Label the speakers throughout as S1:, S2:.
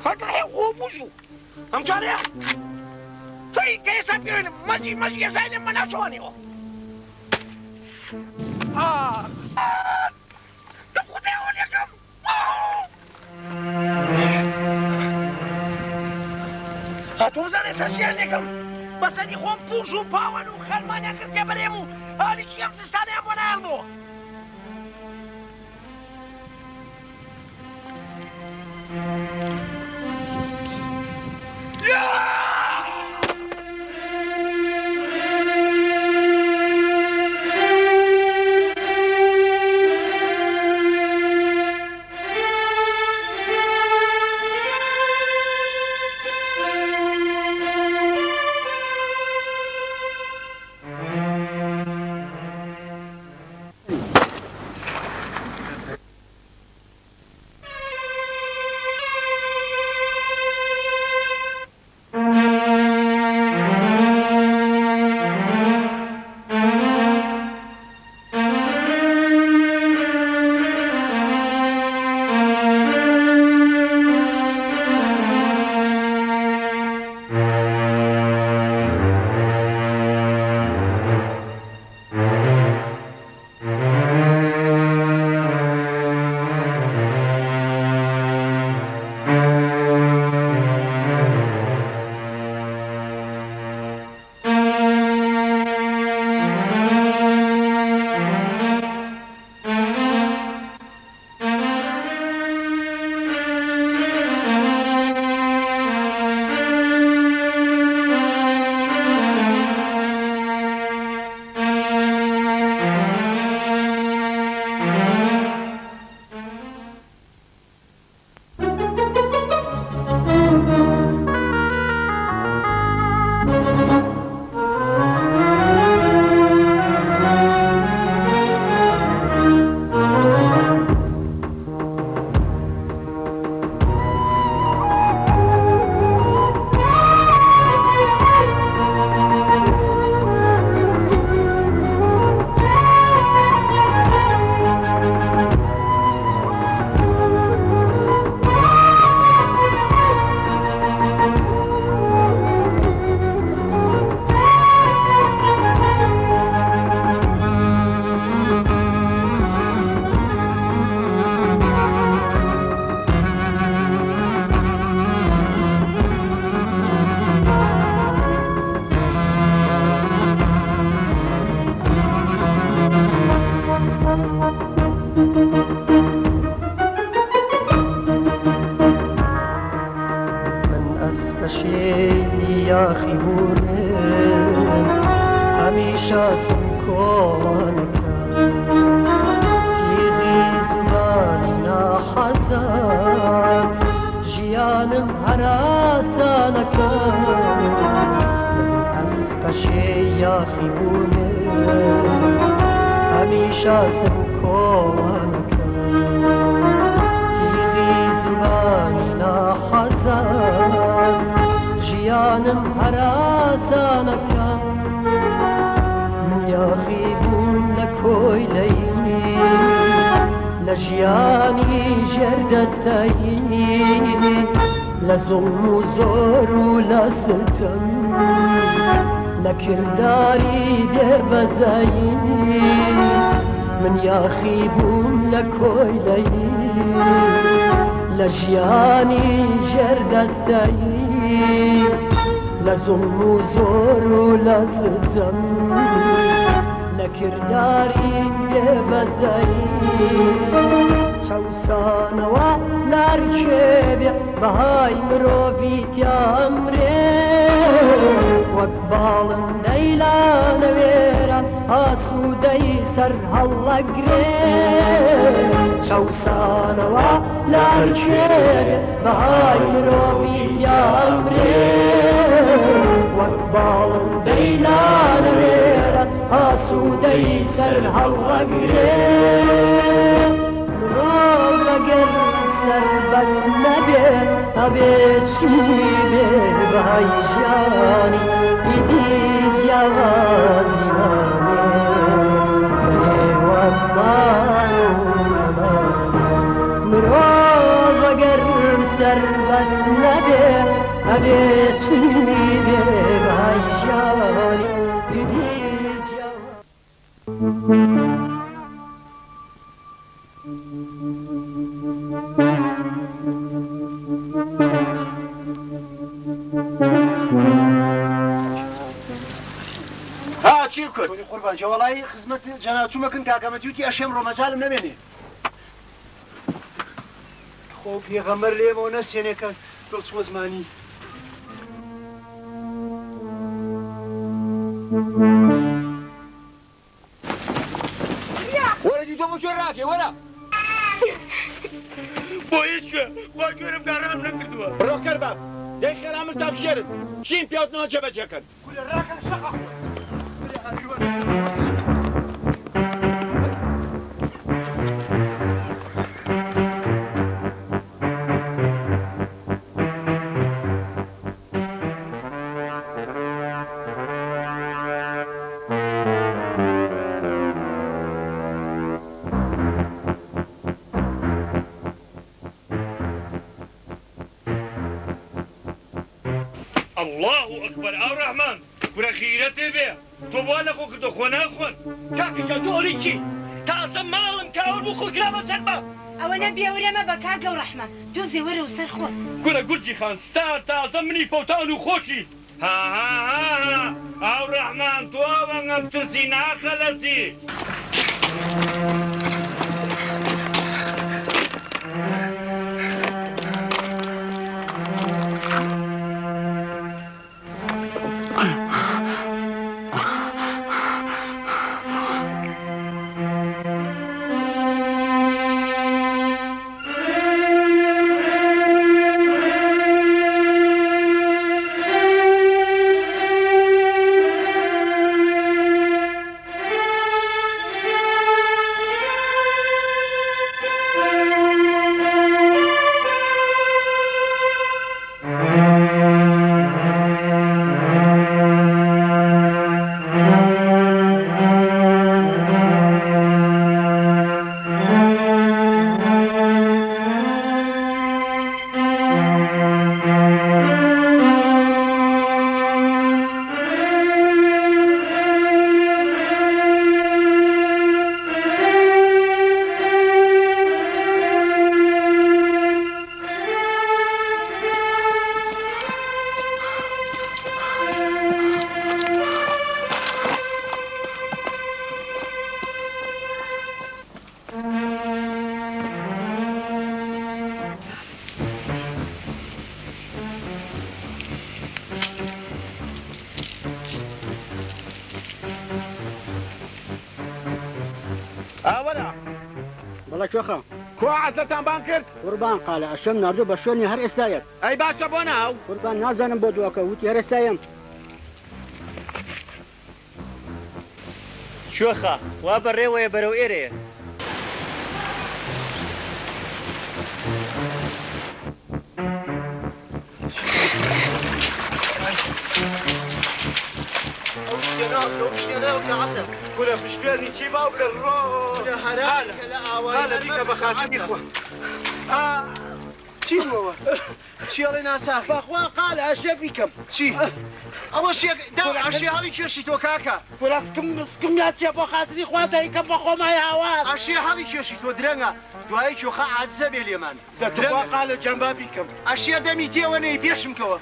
S1: هتروحي وخوفوشو همشاريا سي كيسا بيرن ماشي يسايل منا شوانيو تقودي وليكم هتوزن ساشيالكم بس اني خوم بوشو باونو خلمانيا كرتيا بريمو هالي شيام سستاني امونا المو
S2: لكرداري ببزايني من يخيبون لكويلي لجياني جردستي لظلم زور لستم لكرداري ببزايني شوسانوا نركب بهاي مروفيت يا أمري وقبال ديلا نويرا آسودي سر هلا قريب شوسانوا نركب بهاي مروفيت يا أمري وقبال ديلا نويرا آسودي سر هلا قريب سر بس نبي چی به جانی ایدی جوازی مرو اگر سر بس نبه همه چی به بیشانی دیدی
S1: ها چی کرد؟ قربان جوالای خدمت جناب مکن کاکامتیوتی اشم رو مجالم نبینی. خوب پیغمبر لیمو نسینه که دلسوز مانی.
S3: ورا جيتو مو شراكي ورا
S1: بويش واجورم كرام نكردوا.
S3: روح كرباب دي خير عمل تابشير شين بيوت نو جبا جكن
S1: كل راكن شقق.
S4: الله أكبر أو رحمن كرة خيرتي بيه توبالا خو كدو خونا خون كاكي جاتو أوليكي تاسم مالم كاول بو خو كلابا سربا
S5: أولا بيوريما بكاكا ورحمة دوزي وري وسر خون
S4: كرة قلجي خان ستار تاسم مني بوتانو خوشي ها أو رحمن توابا نبترسي ناخلسي
S3: ورا
S6: والله شوخه
S3: كو عزتان بانكرت
S6: قربان قال اشم ناردو بشوني هر استايت
S3: اي باشا بوناو
S6: قربان نازنم بودوكا وتي هر استايم
S7: شوخة وابري ويبرو إيري
S1: كل بشتري تجيبها وكالروح هلا بيك بخاطري شي هو شي اللي ناسا فاخوا قال اشبيكم شي اول شيء داو عشي هذيك شي تو كاكا ولكم يا تي بخاطري خواتي كم خو ما يعوان عشي هذيك شي تو درنا دوای چوخه عزب اليمان تدروا قال جنبابيكم اشياء دمي تي وني بيشمكو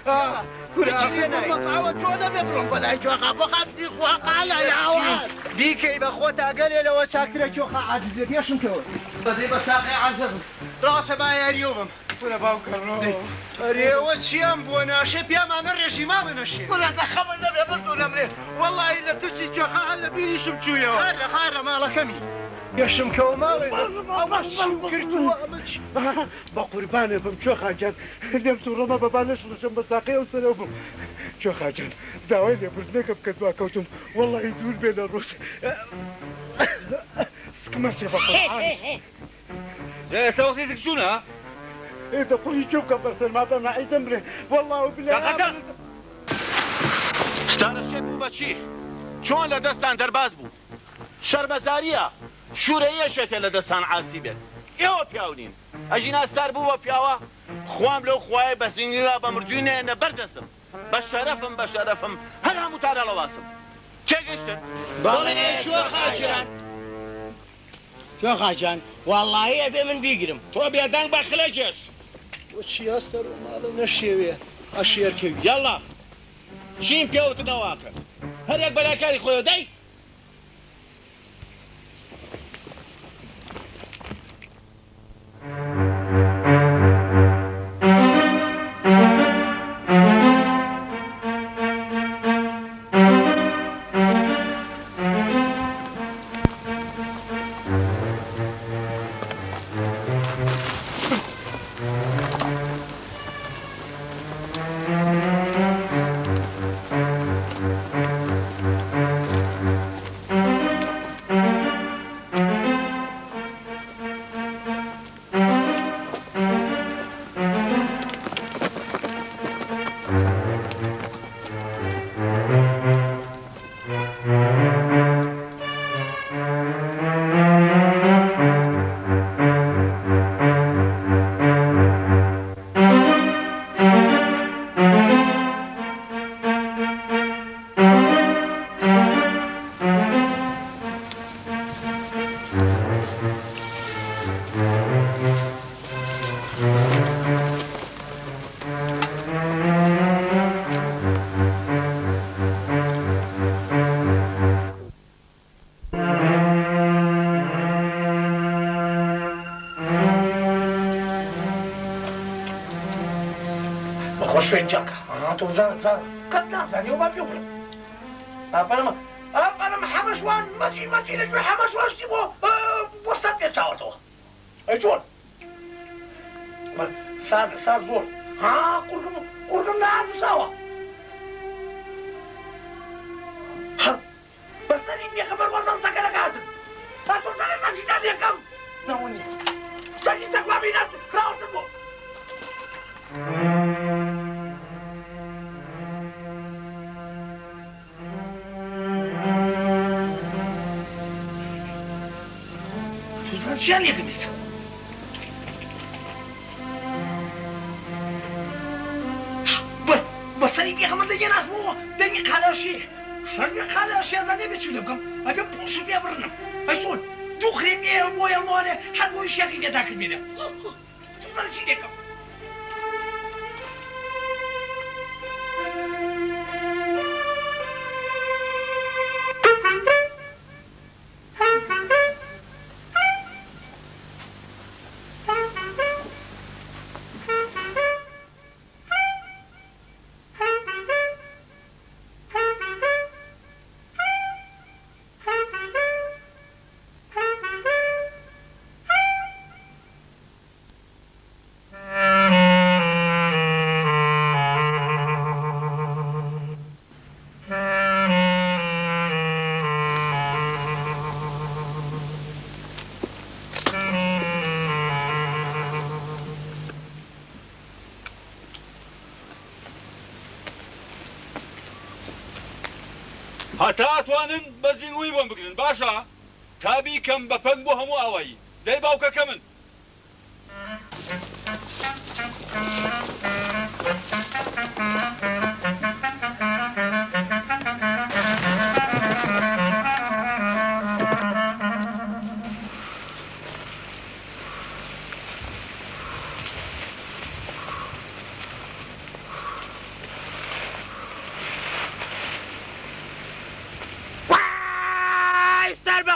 S1: كل شيء انا مصعوت ولا ببرم بلا چوخه بخاطري خو قال يا عوان بيكي بخوتا قال لو شاكره چوخه عزب بيشمكو بدي بساقي عزب راس با اليوم ولا باوكر ريوت شيام بوناشي بياما نرشي ما بنشي ولا تخمن نبي برضو نمري والله الا تشي چوخه هلا بيني شمچويا خير مالك مي يشم كومالي كرتوا امش بقرباني بمشوخه جان نمتو رما ببانش لشم بساقي وسلوم شوخه جان داويني برزنك بكتبا كوتم والله يدور بين الروس سكمتي بقرباني
S3: زي سوتي زكشونا
S1: إذا قولي شوفك بس ما بنا عيد أمري والله وبالله
S3: خشن ستار الشيخ بشي شلون لدستان درباز بو شربزارية شورية شكل لدستان عاسي بيت ئێوە پیاونین ئەژین ئاستار بوو بە پیاوە خوام لەو خوایە بە زینگا بە مردوینێنە بەردەسم بە شەرەفم هەر هەمووتانە لەواسم تێگەیشتن
S4: بەڵێ چوە خاچان
S3: چۆ خاچان
S4: وەڵڵاهی ئەبێ من بیگرم تۆ بێدەنگ بە خلەجێش
S1: وەچی ئاستەر و ماڵە نەشێوێ ئەشێرکەوی
S3: یاڵا چیم پێوتنەوەکە هەرێک بەلاکاری خۆی دای
S4: شوێنجاکە تۆ قەت نازانی و با پێ بڵێ ئەپەرم حەمەشوان مەچی لەگوێ حەمەشواشتی بۆ سەر پێ چاوەتەوە ئەی چۆن سار زۆر قورگم نانووساوە بەسەری پێخەبەر وەزەڵچەکە لەکاتن تا تۆ زەلێ سەرشیدان یەکەم نەوەنی سەری سەکوابی راوەستن بۆ چیان یەکەمیت بەسەری پێخەمەر دەگەناسمەوە دەنگی قالاشێ شەرگە قالاشێ زەدێ بچی لێ بکەم ئەگە پوشی پێ بڕنم ئەی چۆن دوو خرێم پێ بۆیە وانێ هەر بۆی شێقی پێدا کردبێنێ زەدە چی لێکەم هەتا ئەتوانن بەزینگوی بۆم بگرن باشە تا بیکەم بە پەنگ بۆ هەموو ئەوەی دەی باوکەکە من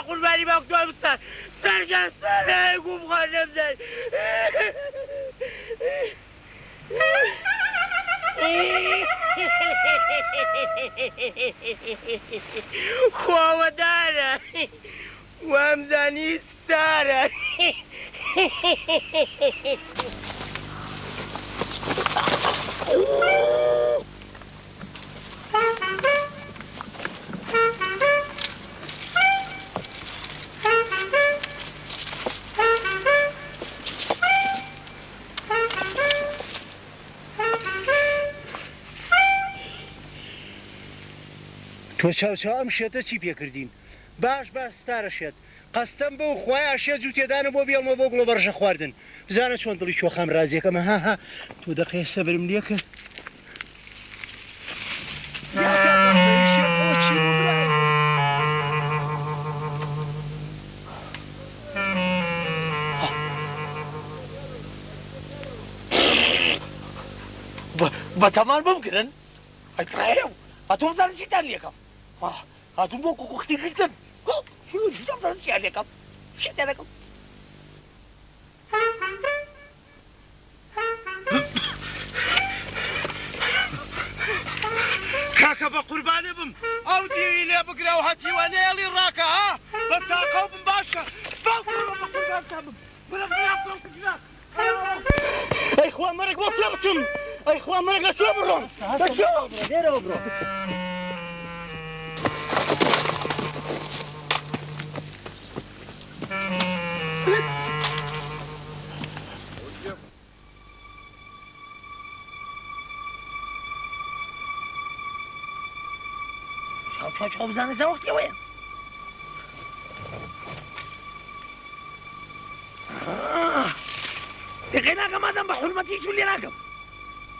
S3: قوربانی باوکتوان بستان سەرگەن سەرای گوم خانم دەی خواوەدارە وامزانی ستارە
S1: تۆ چاوچاو ئەم شێتە چی پێکردین باش ستارەشێت قەستەم بە و خوای ئاشێ جوو تێدانە بۆ بێڵمە بۆ گڵۆ بەرژە خواردن بزانە چۆن دڵی چۆخام ڕازیەکەمە هاها تۆ دەقەیە سەبرم لێ کرد
S4: بەتەمان بمگرن ئەیتڕێو ئەتۆ بزانن چیتان لێکەم هاتوون بۆ کوکوختی گرتن بزانن چیان لێکەم شتیان لەکەم
S1: کاکە بە قوربانێ بم ئەو دیوی لێ بگرە و هەتیوانێڵی ڕاکە ها بە ساقەو بم باشە بە قوربانتان بم ئەی خوا مەرگ بۆ چێ بچم ئەی خوا مەرگ لە چێ بڕۆم لێرەوە بڕۆ
S4: چاو بزانێت چا وەختیەوەیە دقی ناکەم مادەم بە حورمەتی چوو لێ ناکەم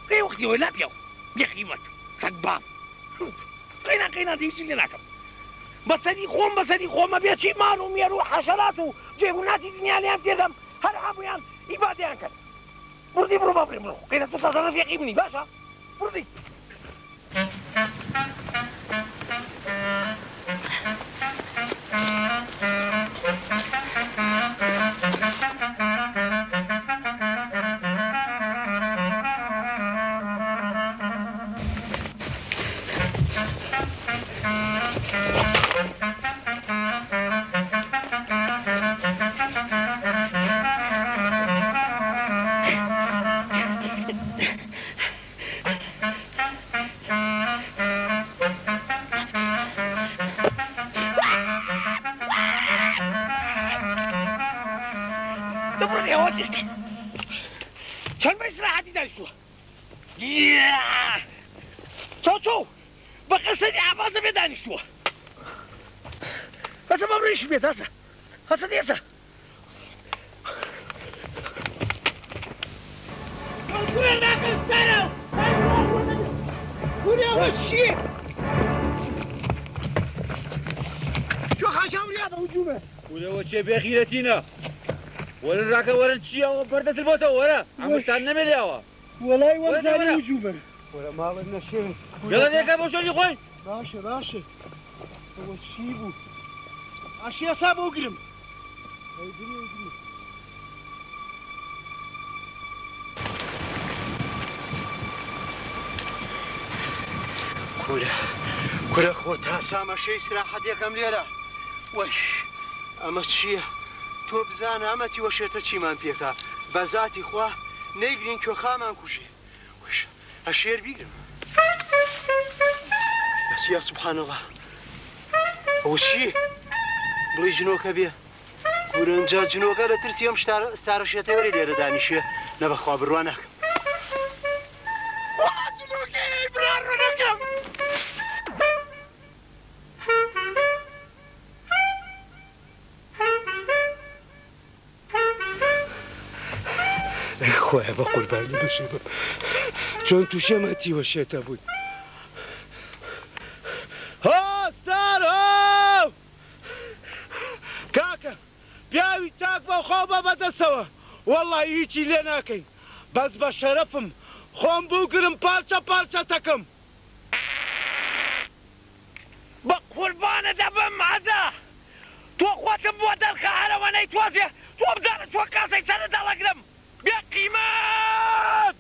S4: کەی وەختیەوەی لا پیاو بێقیمەت چەک بام قەینا هیچی لێ ناکەم بەسەری خۆمە بێچی ماڵ و مێر و حەشەرات و جێبووناتی دنیا لێیان تێدەم هەر هەموویان ئیبادەیان کرد بردی بڕۆ با بڕێ بڕۆ قەینا تۆ تازە ڕەفیقی منی باشە بردی چەند بە ئیسراحەتی دانیشتووە چۆ بە قەسەدی ئاوازە بێ دانیشتووە هەسە بە بڕیشی بێت هەسە دێسە کوێ ناکەستانە کوێوە چییە چۆ خاچاوریا بە هجوومە
S3: کوێوە چێ بێخیرەتینە وەرن ڕاکە وەرن چییەوە بەردەتر بۆتەوە وەرە ئەمەتان نەمێنیاوە
S1: وەڵای وەرزانی هجوومە وەرە ماڵت نەشێت
S3: گەڵە دێکە بۆ شۆنی خۆی
S1: باشە ئەوە چی بوو ئاشی ئەسا بۆ گرم کورە خۆ تا سامەشەی سراحەت یەکەم لێرە وەش ئەمە چییە تۆ بزانە ئەمەتی وەشێتە چیمان پێکا بە زاتی خوا نەیگرین کۆخامان کوژێ وەش هەشێر بیگرم بەس یا سوبحان الله ئەوە چییە بڵی جنۆکە بێ گورنجا جنۆکە لە ترسی ئەم ستارەشێتەی وەری لێرە دانیشێ نەبەخوا بڕوان ناکەم خۆیە بە قوربانی بشێ بم چۆن تووشێمەتی وەشێتە بووی هۆستار هۆ کاکە پیاوی چاک بە خۆ بە بەدەستەوە وەڵڵی هیچی لێ ناکەین بەس بە شەرەفم خۆم بووگرم پارچە تەکەم
S4: بە قوربانە دەبم عەزا تۆ خۆتم بۆ دەرخە هەرەوەنەی تۆزێ تۆ بدانە چۆ کاسەی سەرە دەڵەگرم بێ قیمەت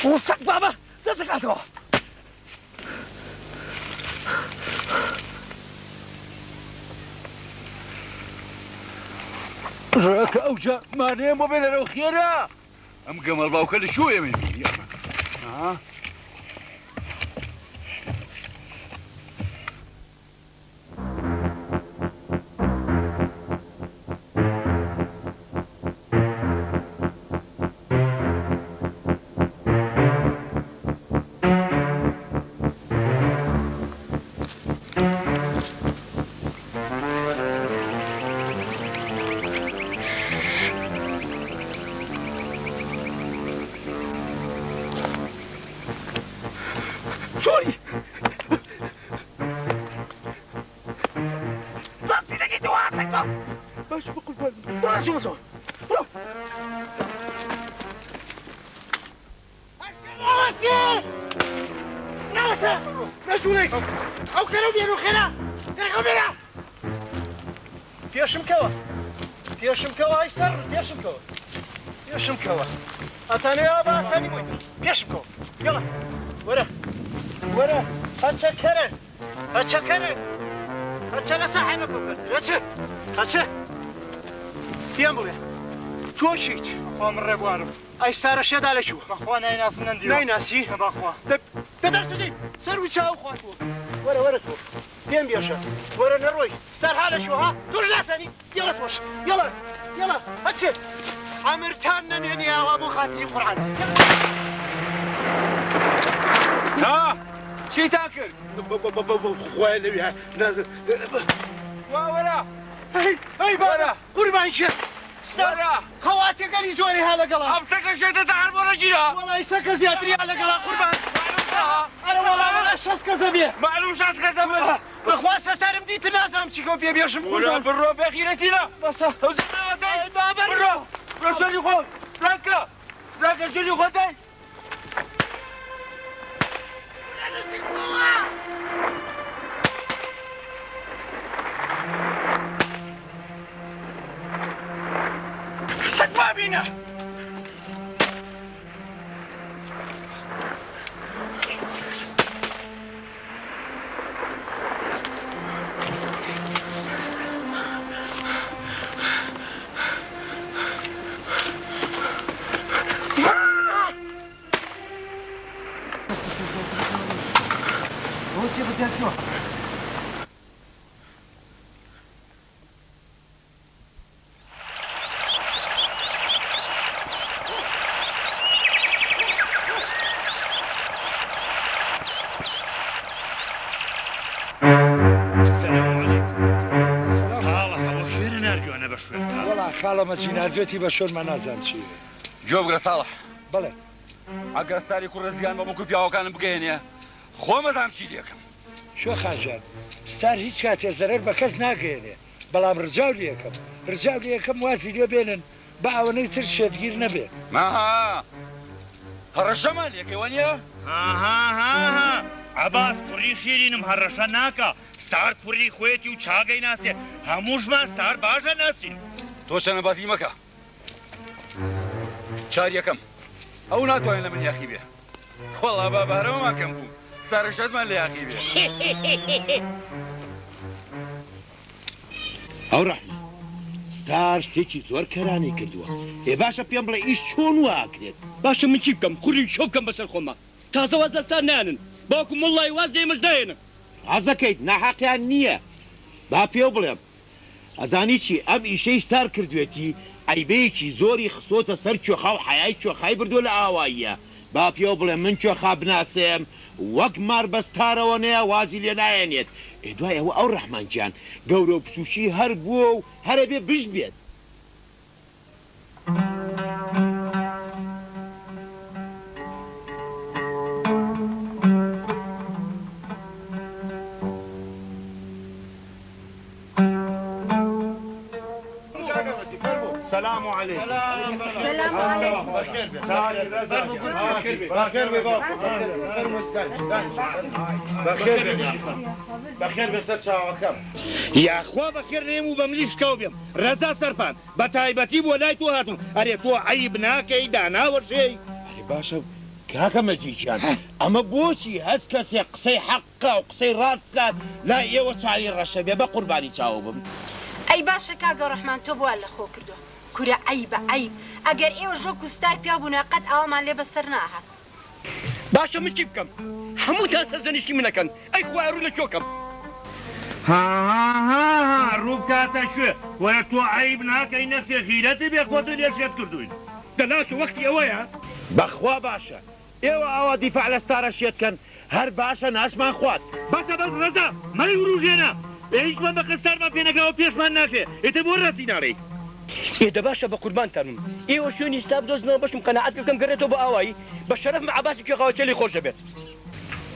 S4: وسەک بابە دەسەکاتەوە
S3: ڕاکە ئەوجا مانەیە بۆ بێنەرەوە خێرا ئەم گەمەڵ باوکە لە شوێ من
S1: باش بقول باش وصل ماشي او كانوا بينو خيرا يا فيها شمكوا هاي سر فيها شمكوا اتاني يا باساني بوي فيها شمكوا يلا ورا اتشكر لا صاحبكم اتشكر فيها مويا توشيت قام الربوارم اي سارة شد على شو اخوانا ناس ننديو ناسي باخوا تدرس دي سروي شاو خواتو ورا تو فين بيشا ورا نروي صار حاله شو ها دور لا ثاني يلا توش يلا هاتش عمرتان نني يا ابو خاطري قران ها شي تاكل خوالي نازل ورا هاي بارا قربان شيخ ورا خواتي قالي زوري هذا قلا امسك شيء تعرف ولا جيرا والله يسكر زيادري على قلا قربان انا والله ولا شخص كذبيه معلومات كذبيه اخوان ستار مديت الناس امشيكم في بيشم ولا برو بخيرتنا بس برو شنو خو بلاكا شنو خو داي شد ما بينا
S8: خاڵە مەچیناردوێتی بە شۆرمە نازان چی
S9: جۆ بگرە ساڵح
S8: بڵێ
S9: ئەگەر ستاری کوڕزیان بە بۆکو پیاوەکانم بگەێنێ خۆمەدام چی لێکم
S8: شۆ خاژان ستار هیچ کاتێ زەرەر بە کەس ناگەێنێ بەڵام ڕجاو لەکەم وازی لێ بێنن بە ئەوەنەی تر شێتگیر نەبێت
S9: ماها هەڕەشەمان لێکەوە نیە
S10: ها عباس کوڕی شیرینم هەڕەشە ناکە ستار کوڕی خۆیەتی و چاگەی ناسێ هەمووشمان ستار باشە ناسین
S9: تۆ شەنەبازی مەکە چار یەکەم ئەو ناتوانێت لە من یاخی بێ وەڵا بابارەوەمان کەم بوو سەرشەتمان لە یاخی بێ
S11: ئەو ڕەحمە ستار شتێکی زۆر کەرانی کردووە باشە پێم بڵێ ئیش چۆن واکرێت
S12: باشە من چی بکەم خوڕی شۆ بکەم بەسەر خۆمە تازە واز دەستان نانن باوکو مڵی واز دێمەش دێنن
S11: حەزەکەیت ناحەقیان نییە با پێو بڵێم ئەزانی چی ئەم ئیشەی ستار کردوێتی ئەیبەیەکی زۆری خسۆتە سەر کێخا و حەیای کێخای بردووە لە ئاواییە با پێو بڵێم من کێخا بناسێم وەک مار بەستارەوە نەیە وازی لێ نایەنێت دوای ئەوە ئەو ڕەحمانجان گەورە و پچوشی هەر بووە و هەرە بێ بشت بێت
S10: السلام عليكم.
S5: السلام عليكم.
S10: بخير
S11: بخير بستر چاوەکەم
S10: یاخوا بەخێر نێم و بە ملیش کەو بێم ڕەزا سەرپان بە تایبەتی بۆ لای تۆ هاتووم ئەرێ تۆ عەیب ناکەی داناوەڕژێی
S11: باشە کاکە مەجیکیان ئەمە بۆچی هەست کەسێ قسەی حەقا و قسەی ڕاست کات لا ئێوە چاری ڕەشە بێ بە قوربانی چاوە بم
S5: ئەی باشە کاگە ڕەحمان تۆ بووە لە خۆ کردووە کورە عەیبە عەیب ئەگەر ئێوە ژۆک و ستار پیا بوونا قەت ئەوەمان لێ بەسەر ناهات
S12: باشە من چی بکەم هەمووتان سەرزەنیشتی منەکەن ئەی خوای ڕوو لە چۆکەم
S10: ها ڕوو کاتە شوێ وەرە تۆ عەیب ناکەی نەخێ غیرەتی بێ خۆتە لێشێت کردوین
S12: دەناس و وەختی ئەوەیە
S11: بەخوا باشە ئێوە ئەوە دیفاع لە ستارە شێتکەن هەر باشە ناشمان خوات
S10: باشە بەڵ ڕەزا مەی وروژێنە هیچمان بە خستارمان پێنەکەەوە پێشمان ناکێ ئێتە بۆ ڕاستی ناڕێی
S12: ئێدە باشە بە قوربانتانم ئێوە شوێنی ستا بدۆزنەوە بەشم قەنەعەت بکەم گەڕێتەوە بە ئاوایی بە شەرەف عەباسی کوێخاوە چێلی خۆشە بێت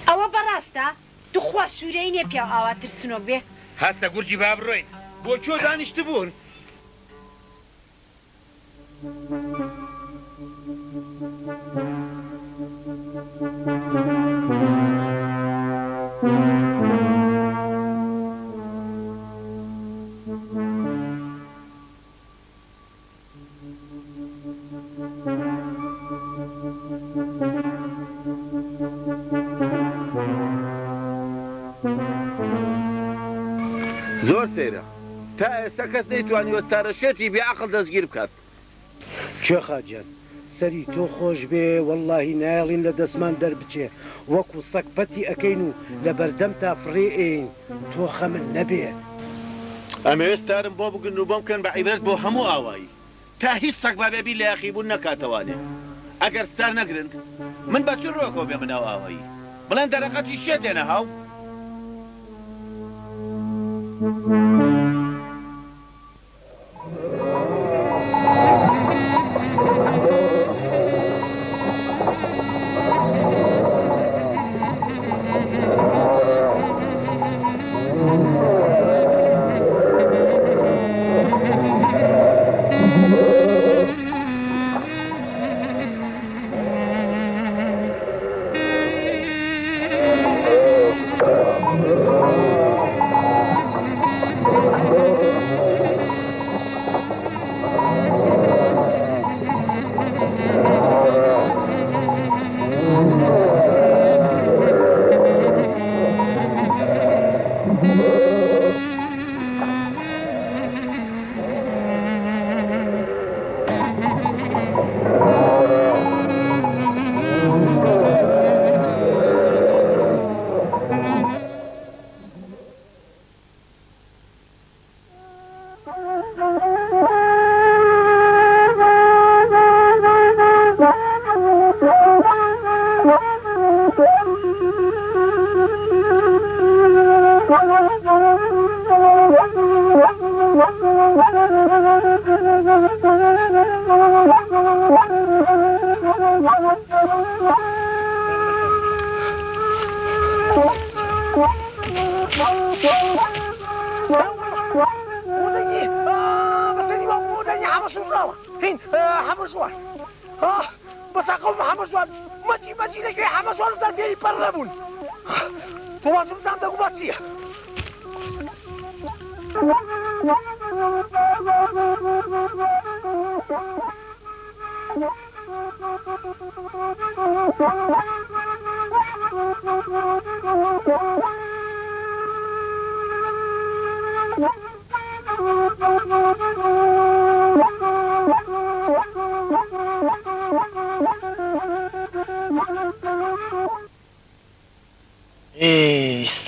S5: ئەوە بەڕاستە توخوا سوورەی نێ پیا ئاوا ترسنۆک بێ
S10: هەستە گورجی با بڕۆین
S11: بۆ کۆ دانیشت بوون
S3: زۆر سەیرە تا ئێستا کەس نەیتوانی وەستارەشێتی بێعەقڵ دەستگیر بکات
S1: کوێ خاجان سەری تۆ خۆش بێ وەڵڵاهی نایڵین لە دەستمان دەربچێ وەکو سەگ پەتی ئەەکەین و لە بەردەم تا فڕێئین تۆ خەمن نەبێ
S3: ئەمە ئێستارم بۆ بگرن و بۆم بکەن بە عیبرەت بۆ هەموو ئاوایی تا هیچ سەگ بابێبی لە یاخیبوون نەکاتەوانێ ئەگەر ستار نەگرن من بە چ ڕۆکۆ بێ مناو ئاوایی بڵێن دەرەقەتی شێ دێنە هاو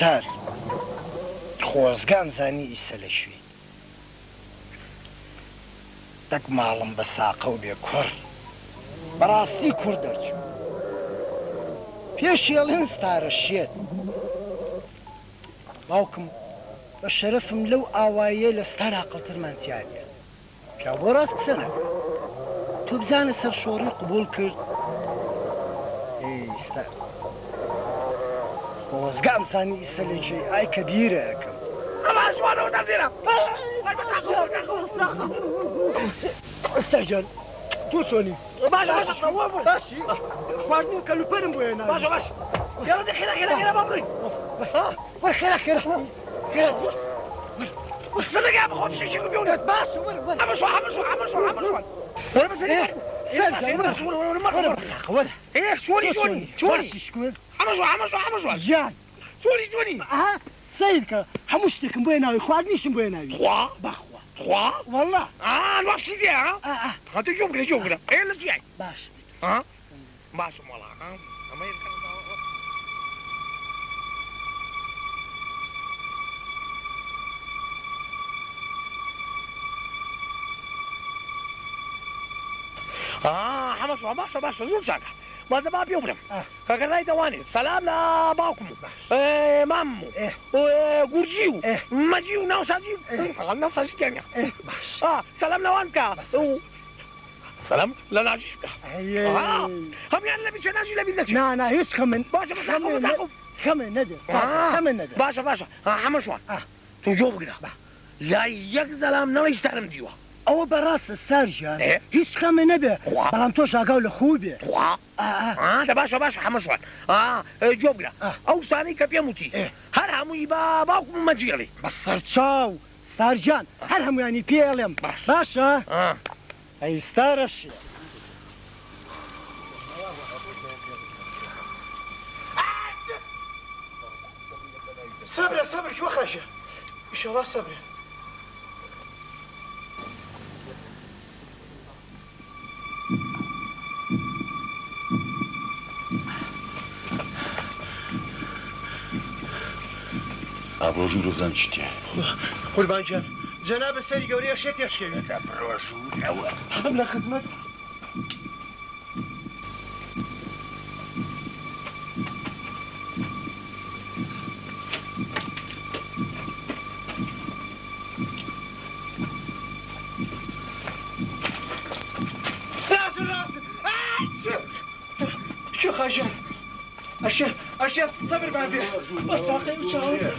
S1: ستار خۆزگام زانی ئیسە لەکوێ تەک ماڵم بە ساقە و بێ کوڕ بەڕاستی کوڕ دەرچوو پێشێڵێن ستارە شێت باوکم بە شەرەفم لەو ئاوایە لە ستار عەقڵترمان تیانە پیا بۆ ڕاست قسە نەکە تۆ بزانە سەرشۆڕی قبوڵ کرد ستار خۆزگام زانی ئیسە لەکوێ ئای کە بیرە ئەەکەم سەرجان تۆ چۆنی باشی خواردنی کەلوپەرم بۆ هێنا باشە باش یاڵە خێرا با بڕۆین وەرە خێرا قسە نەگا بە خۆت شێشێک بێونێت باشە وەرە هەمەشوان وەرە بەسەر سەرجان وەرە بەساقە وەرە چۆنی هەمەشوان ژیان چۆنی سیرکە هەموو شتێکم بۆیە ناوی خواردنیشم بۆیە ناوی خوا وەڵڵا
S4: وەخشی دێ هاتە جۆ بگرە ئێ لە جیای
S1: باش
S4: باشم وەڵا ئەمە هەمەشوان باشە زۆر چاکە مازە با پێ بڵێم کەگەر نایدەوانێت سەلام لە باوکم مام گورجی و مەجی و ناوسازی تێنیا سەلام لەوان بکە سەلام لە ناژیش بکە هەمیان لە بیچە ناژی لە بین دەچێت
S1: نا هیچ خەمن
S4: باشە
S1: خەمن نەدێت
S4: باشە هەمەشوان تۆ جۆ بگرە لای یەک زەلام نەڵی ستارم دیوە
S13: ئەوە بەڕاستە سارجان هیچ خەمە نەبێ بەڵام تۆ ژاگاو لە خوو بێ
S4: دە باشە باشە هەمەشوان جۆ بگرە ئەو شتانەی کە پێم وتی هەر هەمووی با باوکم مەجێڵی
S13: بە سەرچاو ستارجان هەر هەمویانی پێڵێم باشە ئەی ستارەش
S1: صبرە صبر شو خەشە ئیشەڵا صبرە
S3: ئابڕۆژوو ڕۆزان چیتێ
S1: قوربان جان جەنابە سەری گەورەیە شێ پێشکەوێت
S4: ڕۆژوو
S1: ئەم لە خزمەت شو خاجان أشياء صبر ما فيها بس أخي وشاور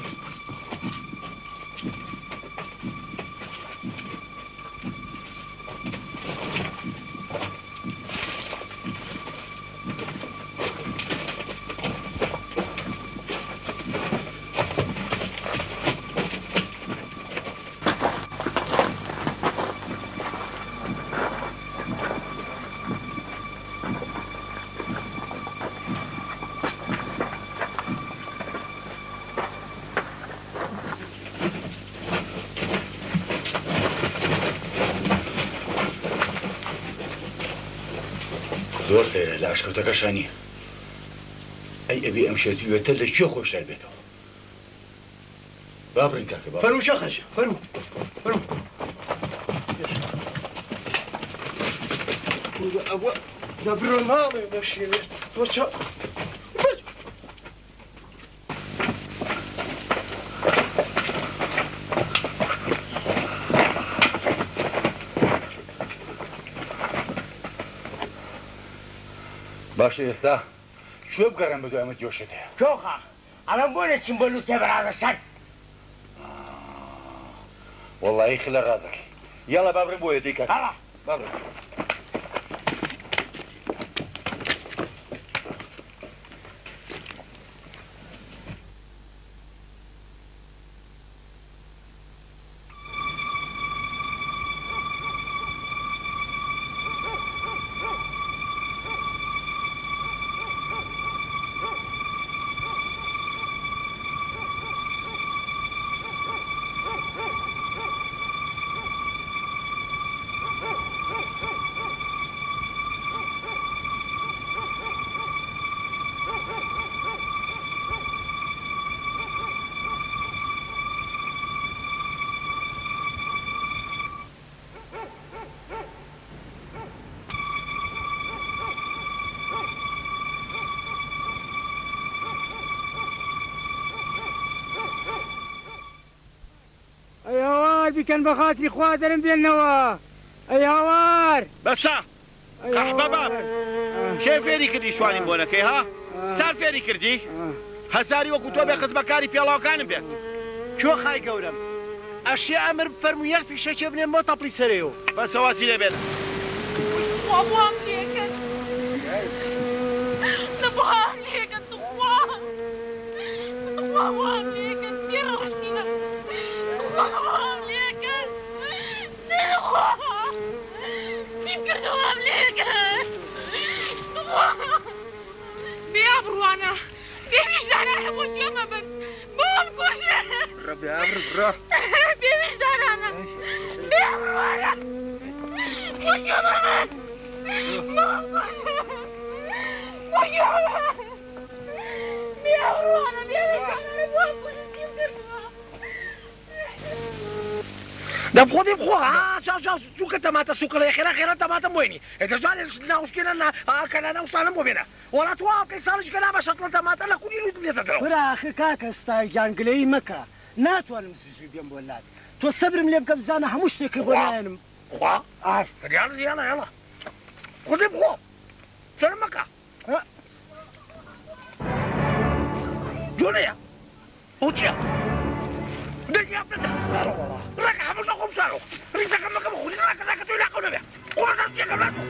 S3: زۆر سەیرە لە ئاشکەوتەکەشانی ئەی ئەبێ ئەم شێتوێتە لەکوێ خۆشتر بێتەوە با بڕین کاکە با
S1: فەرموو شە خەشە فەرموو ئەوە دەبرۆ ماڵێ دەشێوێت تۆ چا
S3: باشە ئێستا شوێ بگەڕێن بە دوای ئەمە جۆشت هەیە
S13: کۆخە ئەمە بۆ نەچین بۆ لوتێ بەراە سەر
S3: وەڵڵی خلە ڕازەکەی یاڵە با بڕین بۆیە دەی کاکە با بڕین
S13: بیکەن بە خاتری خوا دەرم بێنەوە ئەی هاوار
S3: بەسا قەحبە باب شێ فێری کردی شوانیم بۆ نەکەی ها ستار فێری کردی هەزاری وەکو تۆ بێ خزمەکاری پێڵاوەکانم بێت
S1: کوێ خای گەورم ئەشێ ئەمر فەرموو یەک فیشەکێ بنێن بۆ تەپڵی سەرەوە
S3: بەسە واسی لێبێت
S14: وام لێکن نەبوام لێکن توخوا وام لێکن پێڕۆشتینە وام لێکن نێخوا پێم کردوام لێکن بێبڕوانە بێویژدانە هەموو گێمە بن بۆم کوژێ
S3: ڕەبێ ئەمڕ
S14: بێویژدانانە بێبڕوانە وەگێمە بن
S4: دەم خۆدیم خۆ چووکە تەماتە سوکە لە خێرا خێرا تەماتە بۆینی دەژان ناوشکێنە کەلا ناوسانم بۆ بێنە وڵات واکەی ساڵش گەنا بە شەتڵە تەماتە لە کونی لوت بێتە دەرەوە
S13: براخ کاکە ستای جانگلەی مەکە ناتوانم زوزوی بێم بۆ لات تۆ سەبرم لێ بکە بزانە هەموو شتێکی بۆ نایەنم
S4: خوا یاڵە یاڵە یاڵە خۆدیم خۆ تەرم مەکە جۆنەیە ئەو چییە دەنیا بدە ڕەکە بزارو ريسك ما كم خلي راك تقول لا قول به قوم صار تيجي راسو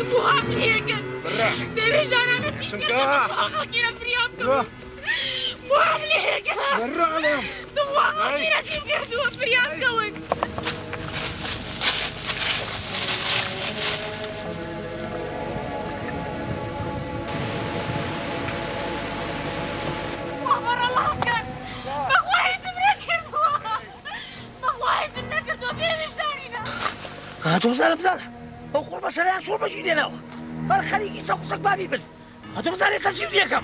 S14: ابوها بليك بيبيش انا نتيجه كينا فريام ابوها بليك
S8: برا عليهم
S14: ابوها كينا تيجي فريام قوي
S4: هاتو بزاله وقول مثلا شو بجي لنا الخليج يسوق بابي بل هاتو بزاله تسيب ليكم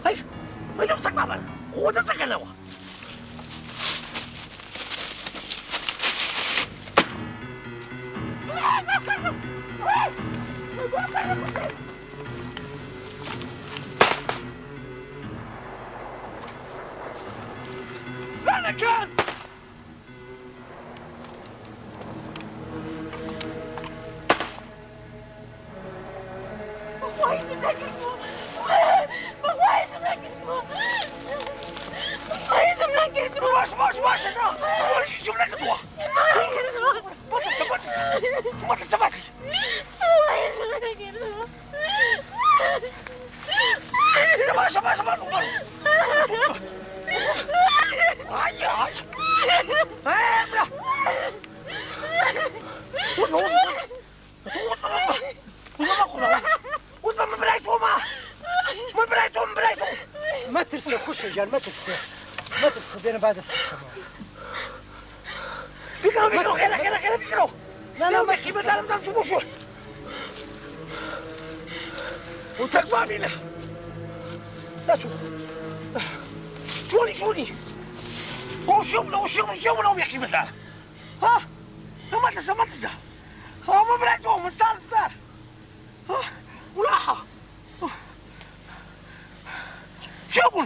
S4: هاي ما يمسك بابا هو ده سكنه لا كان
S13: ما ترسل خش يا جان ما ترسل بين بعد السكة
S4: بيقروا خير بيقروا
S13: لا
S4: ما كيف بدنا نشوفوا شو وتسقوا بينا لا شوف شوني وشوفوا يا اخي مثلا ها ما تنسى ما بلعتهم مستار ها ولاحة شوفوا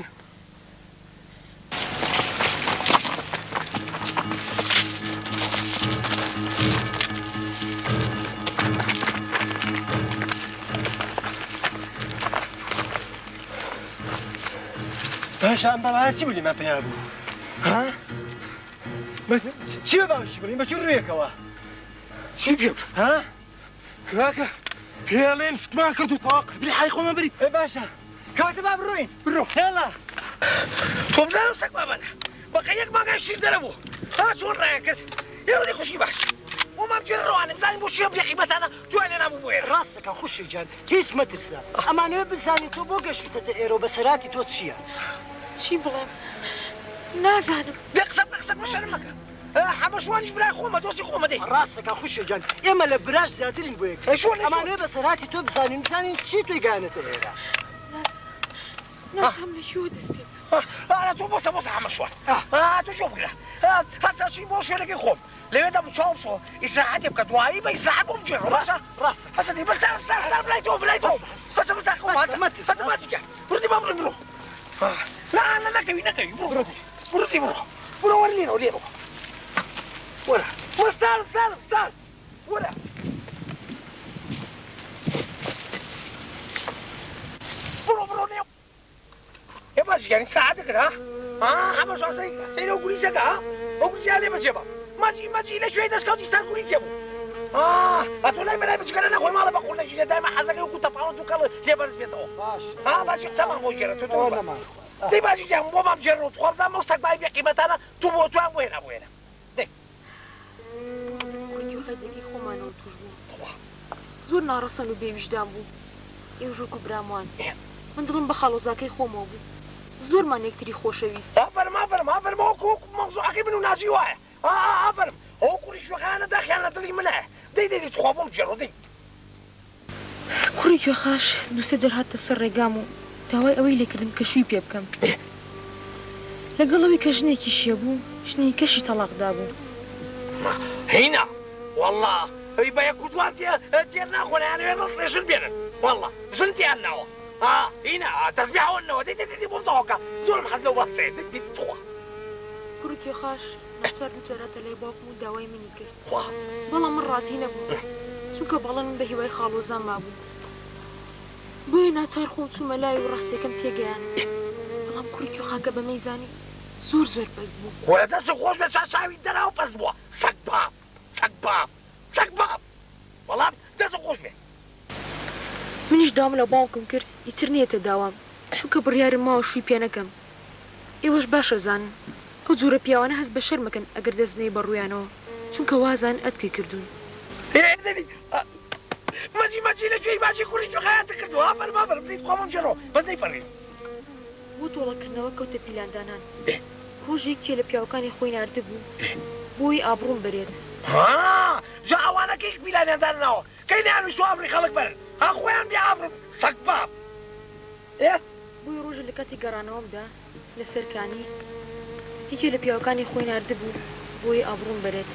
S13: عشان بابا چی بودی من پیا بو ها چی باوشی بودی ما چی روی کوا
S8: چی بیم
S13: ها
S8: كاكا بيالين فتمان كردو توقف بلي حيخو بري
S13: اي باشا كاتب باب روين
S8: برو
S13: يلا
S4: شوف زارو سك بابنا بقيك ما قاعد يشيل دربو ها شو رايك يا ودي خشي باش وما بجي الروان مزاني بوشي بلي قيمتنا انا جوالي انا ابو بوير
S13: راسك اخش جان هيس ما ترسى اما انا بزاني تو بوقش تتيرو بسراتي تو تشيا
S14: شي بغيم نازانم
S4: نقصد مش انا حبشواني بلا خومه دوسي خومه دي
S13: راسك اخش جان اما لبراش زادرين بويك اما انا بسراتي تو بزاني مزاني تشي تو يقانت ايرا
S14: نازم لشو دستي
S4: انا تو بص حمشوان تشوف كده هسه شي بوش لك خوم ليه ده بتشوف شو يساعد يبقى دواي ما يساعد بمجر راسك هسه دي بس بلايتو هسه خوم هسه ما تجي بردي ما بنروح لا انا نكوي بردي برو ورينا ولا مستعرف استعرف ولا برو نيو يا باش يعني ساعدك ها حبش اصلي سيلو بوليسك وقولي عليه بجيبه ما جي لا شويه دسكاوتي ستار بوليس يابو اتولى ما بيجي انا اقول ما بقول لك دائما حزقي وكنت فاوض وكل جبر بيتو باش تسمع موجره تقول دي باجي جام وما بجرو تخوف زعما وسك باي بقيمتنا تو وين
S14: هەدەکی خۆمانەوە توش بوو زۆر ناڕەسەن و بێویژدان بوو ئێوژۆک و برامان من دڵم بە خاڵۆزاکەی خۆمەوە بوو زۆرمان یەکتری خۆشەویست
S4: ئافەرم وەکو مەوزوعەکەی من و ناجی وایە ئافەرم ئەو کوڕیشوەکانە داخیان لە دڵی منە دەی تخوا بۆم بجێڕۆ دەی
S14: کوڕی کوێخاش دووسێ جار هاتە سەر ڕێگام و داوای ئەوەی لێکردم کە شووی پێ بکەم لەگەڵ ئەوەی کە ژنێکی شیە بوو ژنێکەشی تەلاقدا بوو
S4: هینا والله يبقى كودوان تيرنا خونا يعني نص شن بينن والله شن تيرنا هنا تسبيحه ونه دي بومتوكا زول محزلو باسيد دي تخوا
S14: کوڕێکی خاش ناچار دوو جاراتە لای باوکم و داوای منی کرد بەڵام من ڕازی نەبوو چونکە بەڵێن من بە هیوای خاڵۆزان مابوو بۆیە ناچار خۆم چوومە لای و ڕاستیەکەم تێگەیان بەڵام کوڕێکی خاکە بە مەیزانی زۆر پەست بوو
S4: خۆە دەست خۆش بە چاشاوی دەراو پەست بووە سەگ باب بەڵام دەست خۆش بێ
S14: منیش دام لە باوکم کرد ئیتر نیەتە داوام چونکە بڕیارم ماوە شووی پێ نەکەم ئێوەش باشە زانن ئەو جوورە پیاوانە هەست بە شەر مەکەن ئەگەر دەست بنێ بەڕوویانەوە چونکە وازان ئەتکی کردوون
S4: مەجی لەگوێی باجی کوڕی جوخایەتە کردووە فەرما بنیت خۆمم جێڕۆ بەس نەیفەڕێ
S14: بۆ تۆڵەکردنەوە کەوتە پیلاندانان ڕۆژێکی لە پیاوەکانی خۆی ناردە بوو بۆی ئابڕوون بەرێت
S4: جا ئەوانەکەی پیلانێدانەوە کەی نیانویست و ئابڕی خەڵک بەرن ها خۆیان بێ ئابڕم سەگ باب
S14: بۆی ڕۆژە لە کاتی گەڕانەوەمدا لە سەرکانی یەکێ لە پیاوەکانی خۆی ناردە بوو بۆی ئابڕوون بەرێت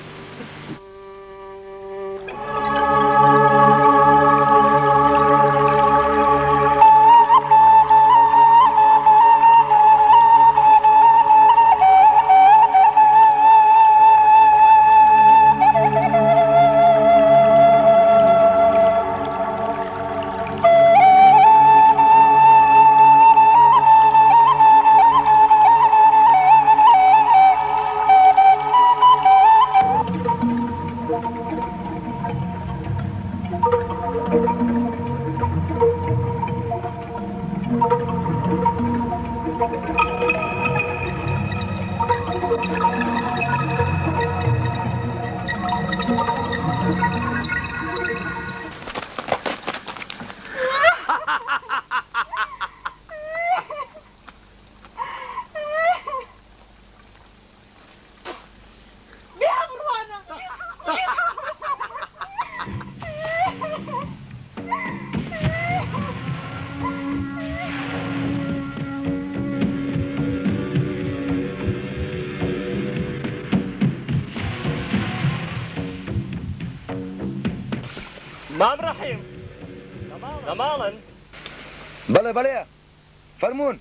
S12: مام رحیم لەماڵن
S15: بەڵێ فەرموون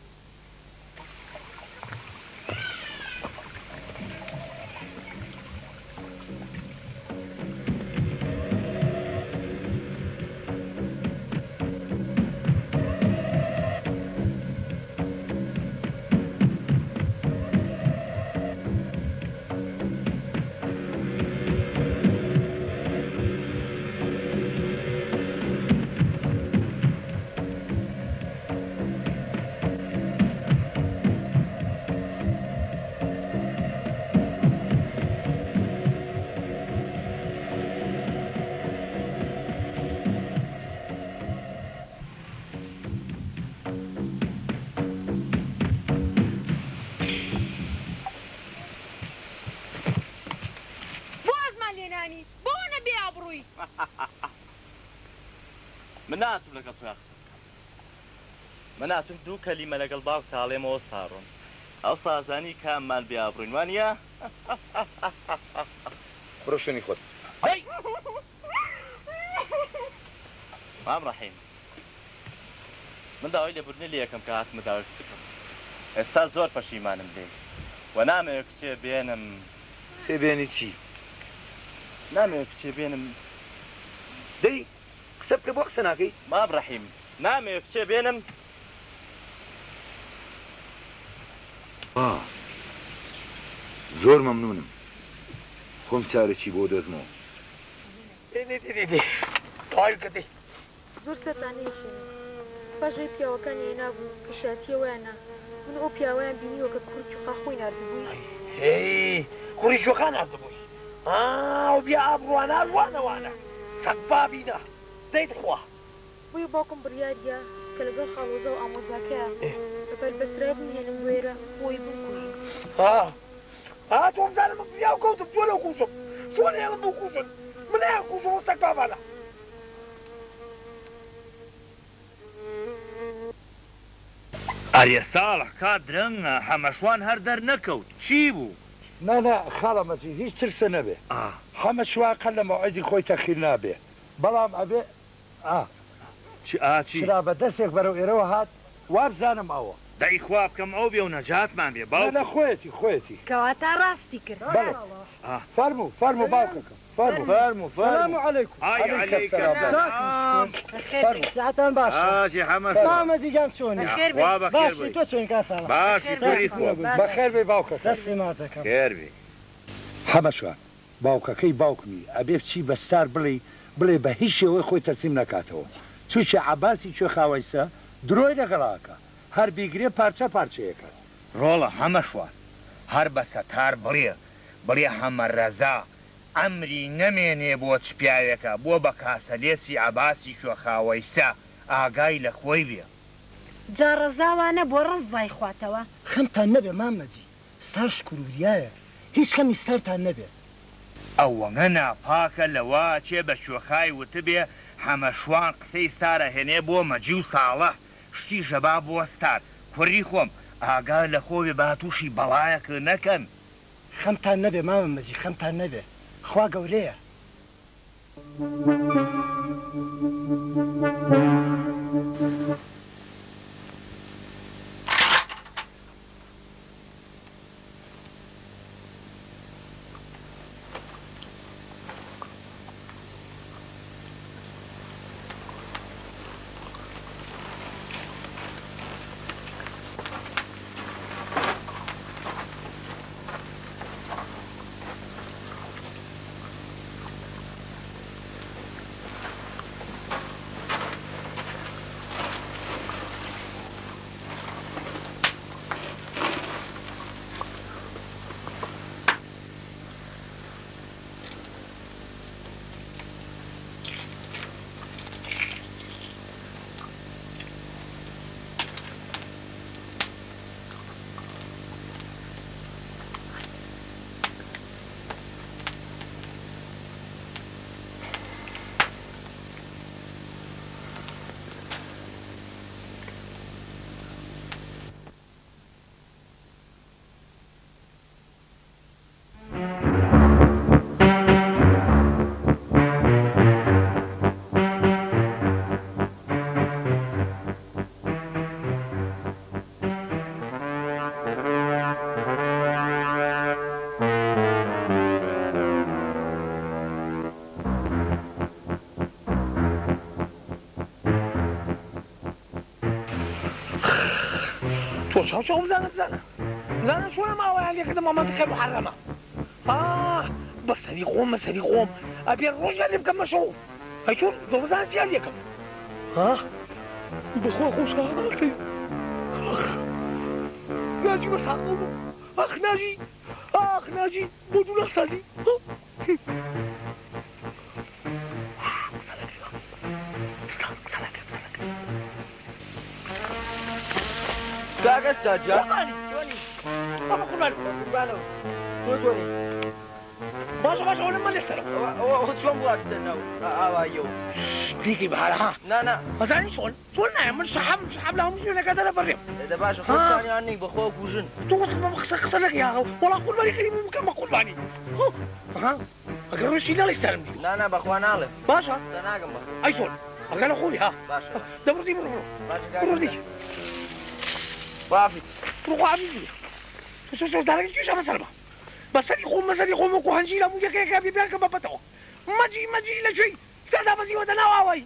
S7: من ناتم لەگەڵ تۆ قسە من ناتم دوو کەلیمە لەگەڵ باوک تاڵێمەوە ساڕۆن ئەو سازانی کاممان بیابڕوین وانە
S15: بڕۆ شوێنی خۆت
S7: مام ڕەحیم من داوای لێبوردنی لێ یەکەم کە هاتمە داوای کچەکەم ئێستا زۆر پەشیمانم لێ و نامەوێت کچێ بێنم
S15: بێنی چی
S7: نامەوێت کچێ بێنم
S15: دەی قسە بکە بۆ قسە ناکەی
S7: مام ڕەحیم نامەوێت کچێ بێنم
S15: زۆر مەمنونم خۆم چارەکی بۆ دەزمەوە
S4: تاڵکەدەی
S14: زۆر سەرانەیشێنە پاژەی پیاوەکانی هێنابوو کە شاتیەوەیانە من ئەو پیاوەیان بینیوە کە کوڕی خۆی ناردبووی
S4: کوڕی شۆخان ناردبووی ئاو بیا ئابڕوانە ڕوانەوانە سەگ بابینە دەیت خوا
S14: بۆیە باوکم بڕیاریە کە لەگەڵ خاڵۆزە و ئامۆزاکەیە بەپەر بەسرای بمهێنم وێرە بۆی بکوژن
S4: تۆم زانم من بیا و کەوتم تۆ لەو کوژم چۆن هێڵم بوو کوژن من هەیە کوژم سەگ بابانە
S10: ئەریە ساڵح کات درەنگە هەمەشوان هەر دەرنەکەوت چی بوو؟
S8: نانا خاڵەمەجی هیچ ترسە نەبێ هەمە شووا قەل لە مەوعیدی خۆی تەخیر نابێ بەڵام ئەبێ
S10: چی
S8: شرا بە دەستێک بەرەو ئێرەوە هات وابزانم ئەوە
S10: دای خوا بکەم ئەو بێ و نەجاتمان بێ باو
S8: لە خۆیەتی
S5: کەواتە ڕاستی کرد
S8: فەرموو باوکەکەم فەرموو
S13: سلام علیکم ساعتان باشە مامەزی جان چۆنی باشی تۆ چۆن کاساڵ
S10: باشی کوڕی خۆ
S8: بەخێر بێ باوکەکە
S13: دەستی مازەکەم
S10: خێر بێ
S8: هەمەشوان باوکەکەی باوکمی ئەبێ چی بەستار بڵێ بە هیچ شێوەی خۆی تەسلیم نەکاتەوە چووچە عەباسی کوێ خاوەیسە درۆی لەگەڵاکە هەر بیگرێ پارچە پارچەیەکە
S10: ڕۆڵە هەمەشوان هەر بە سەتار بڵێ هەمە ڕەزا ئەمری نەمێنێ بۆ چپیاوێکە بۆ بە کاسەلێسی عەباسی کوێ خاوەیسە ئاگای لە خۆی بێ
S5: جا ڕەزاوانە بۆ ڕزای خواتەوە
S13: خەمتان نەبێ مامەجی ستار شکروریایە هیچ کەمی ستارتان نەبێ
S10: ئەوەنە ناپاکە لەوە چێ بە شوێخای وتبێ هەمەشوان قسەی ستارە هێنێ بۆ مەجی و ساڵە شتی ژەبا بۆ ستار کوڕی خۆم ئاگا لە خۆوێ با تووشی بەڵایەک نەکەن
S13: خەمتان نەبێ مامەجی خەمتان نەبێ خوا گەورەیە
S4: تۆ چاو بزانە چۆنە ماوەیان لێکردە مامەتەکەی محەرەمە بەسەری خۆم ئەبێ ڕۆژیان لێ بکەم مەشەو ئەی چۆن زۆ بزانە چیان لێکم بخوا خۆشحاڵی ناجی بەساقڵ بوو ناجی بۆ دوو نەخسازی قسە نەکە
S12: ساگەستا جان
S4: بابا قوربانی تۆ جۆنی باشە ئەوە لەمە لێسەرەوە
S12: چۆن بواتە دەرناو ئاواییەوە
S4: دیکەی بەهارە ها
S12: نا
S4: ئەزانی چۆن نایە من شەحەب لە هەموو شوێنەکە دەرە بەڕێم
S12: دە باشە خۆشانیان نێک بەخۆ کوژن
S4: تۆ قسە نەکەی یاغە وەڵا قوربانی خەریب بکەم بە قوربانی ئەگەر ڕۆشتی لەڵی ستارم دی
S12: نا بەخوا ناڵێ
S4: باشە
S12: ناگەم بە
S4: ئەی چۆن ئەگەر لە خۆی ها دەبڕدی بڕۆ
S12: وافیت
S4: ڕوخوافیت دارەکە کێشە بەسەرمە بەسەری خۆم وەکو هەنجی لە موو یەکەیەکە بیانکە بەپەتەوە مەجی لە شوێی سەردا بەزیوەتە ناو ئاوایی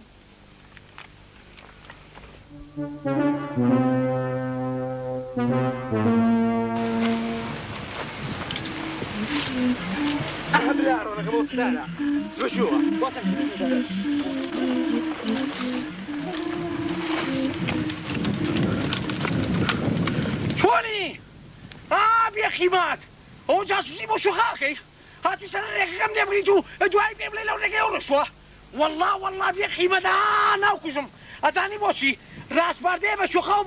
S1: ڕۆنەکە بۆ ستارە بشووە
S4: چۆنی بێخیمات ئەو جاسوسی بۆ شوخاکەی هاتووی سەرێکەکەم لێبریت و دوای پێ بڵێ لەو ڕێگەی ئەو ڕۆشتووە وەڵڵا بێخیمەدا ناوکوژم ئەزانی بۆچی ڕاستباردەیە بە شوخاو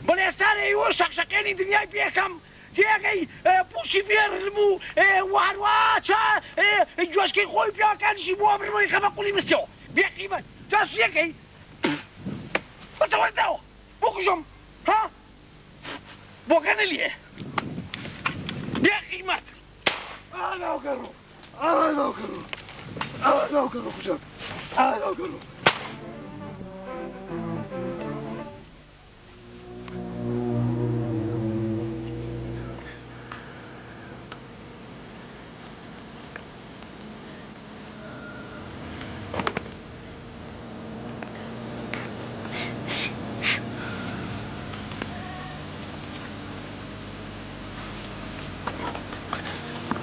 S4: بڵێ ئێستارەی وە شەقشەقێنی دنیای پێکەم تێگەی پوشی فێرم و وهەروە گوێشکەی خۆی پیاکانیشی بۆ بڕمەی خەمە قوڵی مستەوە بێخیمەت جاسوسیەکەی بەتەوەداوە بۆ کوژم ها بۆکەنە لێ بێخیمەت
S1: ناوگەڕۆ خوشم ناوگەڕۆ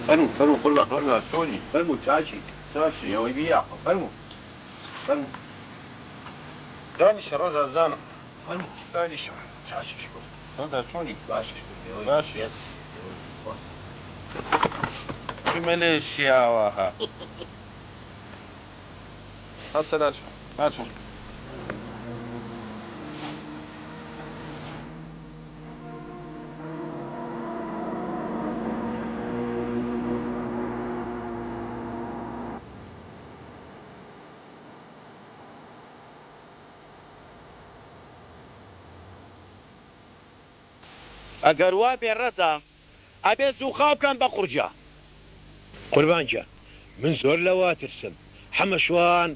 S3: فرمو قل فرمو توني فرمو تاشي يا ويبيع فرمو داني شرطة زانا فرمو داني شرطة تاشي شكو هذا توني ماشي في ماليشيا وها هسه ماشي
S11: ئەگەر وا بێ ڕەزا ئەبێ زوو خاو بکەن بە قورجە قوربانجە من زۆر لەوا ترسم حەمەشوان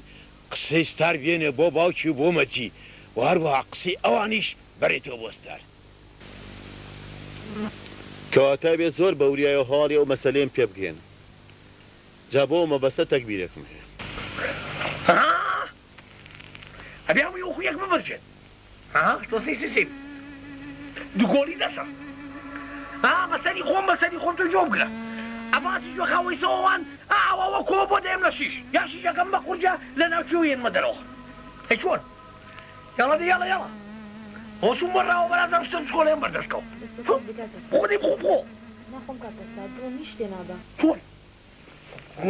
S11: قسەی ستار بێنێ بۆ باوکی و بۆ مەچی و هەروەها قسەی ئەوانیش بەڕێتەوە بۆ ستار
S3: کەواتە بێ زۆر بەوریایە هاڵی ئەو مەسەلەیەم پێ بگێن جا بۆ مەبەستە تەکبیرێکم هەیە
S4: ئەبێ هەمووی ئەو خویەک ببرجێت تۆ سیف دووگۆڵی دەچە مەسەری خۆم تۆ جۆ بگرە ئەباسی جۆ خاوەی سەوەوان ئاوەوە کۆ بۆ دەێم لە شیش یا شیشەکەم بە قورجە لە ناوچێوێنمە دەرەوە هەی چۆن یاڵە یاڵە هۆسوم بەڕاوە بەرازم شتم سکۆڵێم بەردەستکەوت خۆدەی بخۆ چۆن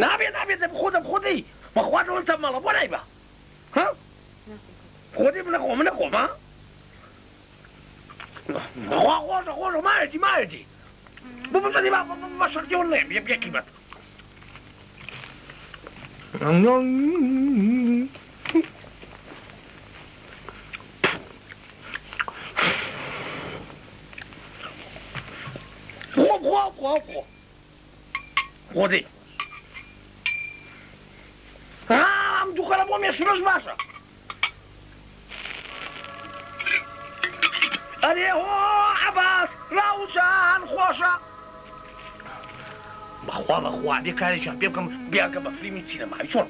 S4: نابێت خۆدەم خۆدەی بەخواتەوە تەمەڵە بۆ نایبە خۆدەی من نەخۆم ها خۆشە مایەتی ببزەدی بە شەرجەوە لێم یەکیمەت خۆدەی ئەم دووخەلە بۆ مێشمەش باشە ئەرێ هۆ عەباس ڕاوچان خۆشە بەخوا بێ کارێکیان پێ بکەم بیاکە بە فلیمی سینەمایی چۆن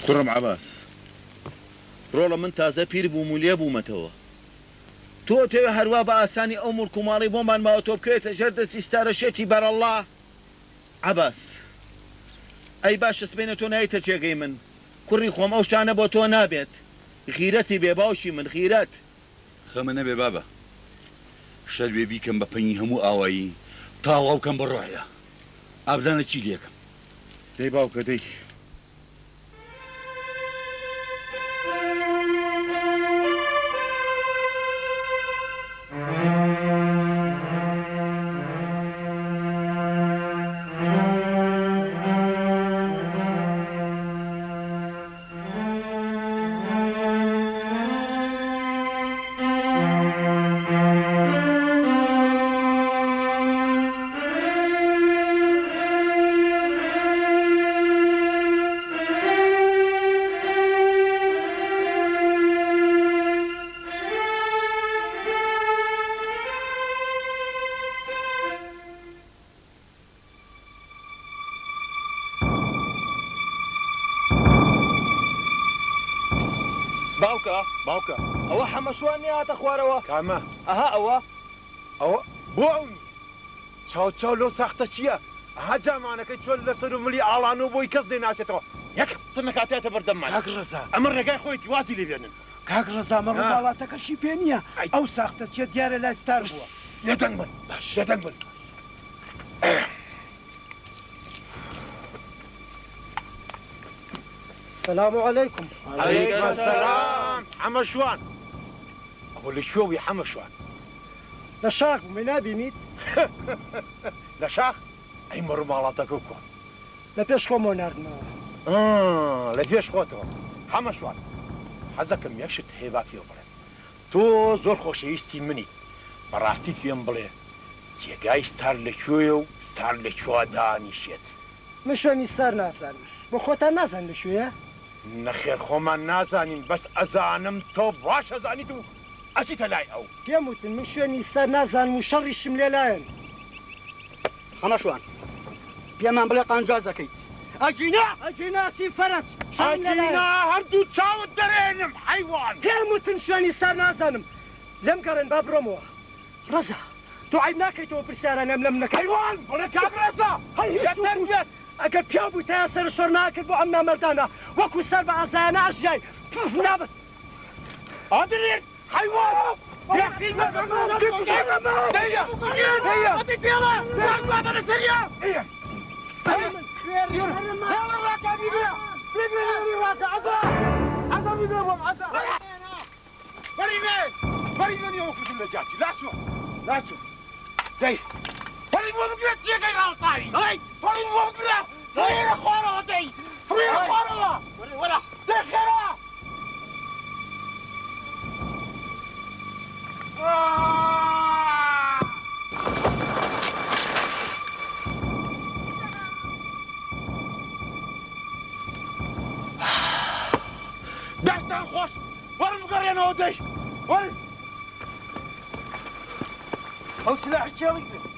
S3: کوڕم عەباس ڕۆڵە من تازە پیر بووم و لێ بوومەتەوە تۆ تەوێ هەروە بە ئاسانی ئەو مڵک و ماڵی بۆمان ماوە تۆ بکەیتە ژەر دەستی ستارەشێتی بەرەڵڵا عەباس ئەی باشە سبەینە تۆ نایتە جێگەی من کوڕی خۆم ئەو شتانە بۆ تۆ نابێت غیرەتی بێ باوشی من غیرەت
S9: خەمە نەبێ بابە شەر وێ بیکەم بە پەنی هەموو ئاوایی تاواو بکەم بە ڕۆحیە ئابزانە چی لێکم
S3: دەی باوکە دەی
S12: باوکە ئەوە حەمەشوان هاتە خوارەوە
S11: کامە
S12: ئەها ئەوە
S11: بۆ ئەوی چاو لەو ساختە چییە ئەها جامانەکەی چۆن لەسەر و ملی ئاڵان و بۆی کەس دێناچێتەوە یەک قسە نەکاتێتە بەردەممان
S13: کاک ڕەزا
S11: ئەمە ڕێگای خۆیەتی وازی لێ بێنن
S13: کاک ڕەزا مە ڕەزاڵاتەکەشی پێ نییە ئەو ساختە چێ دیارە لای ستار بووە
S11: لێدەنگ بن لێدەنگ بن
S13: السلام عليكم.
S11: عليكم السلام. حمشوان. أقول لك شو يا حمشوان؟
S13: لشاخ من بيميت.
S11: لشاخ؟ أي مرة مالاتك وكو.
S13: لبيش خو نردنا.
S11: لبيش خوتو. حمشوان. حزكم يكشت هيبا في وبرد. تو زور خوشيستي مني. براستي فيهم بلي. جاي ستار لشويو ستار لشوا دانيشت.
S13: مشوني ستار ناسان. بخوتا نازن لشويه؟
S11: نخير خۆمان نازانین بەس ئەزانم تۆ باش ئەزانی تو
S10: ئەچیتە لای ئەو
S13: پێم وتن من شوێنی ئێستا نازانم و شەڕیشم لێلایەن
S6: خەمەشوان پێمان بڵێ قانجاز دەکەیت
S13: ئەجینا چی فەرەج
S10: ئەجینا هەردوو چاوت دەرێنم حیوان
S13: پێم وتن شوێنی ئێستا نازانم لەم گەڕێن با بڕۆمەوە ڕەزا تۆ عیب ناکەیتەوە پرسیارانم لەم نەکەی
S10: حیوان بڵێ کام ڕێزا
S13: هەیەتەربێت ئەگەر پیا بووی تا سەر شۆر ناکرد بۆ ئەم نامەردانە وەکو سەر بە ئازایانە ئەژیای پف نابێت
S10: ئادرێت حیوان دەستان خۆش وەرن بگەڕێنەوە دەی وەرن
S1: ئەو سلاح چێڵی کرد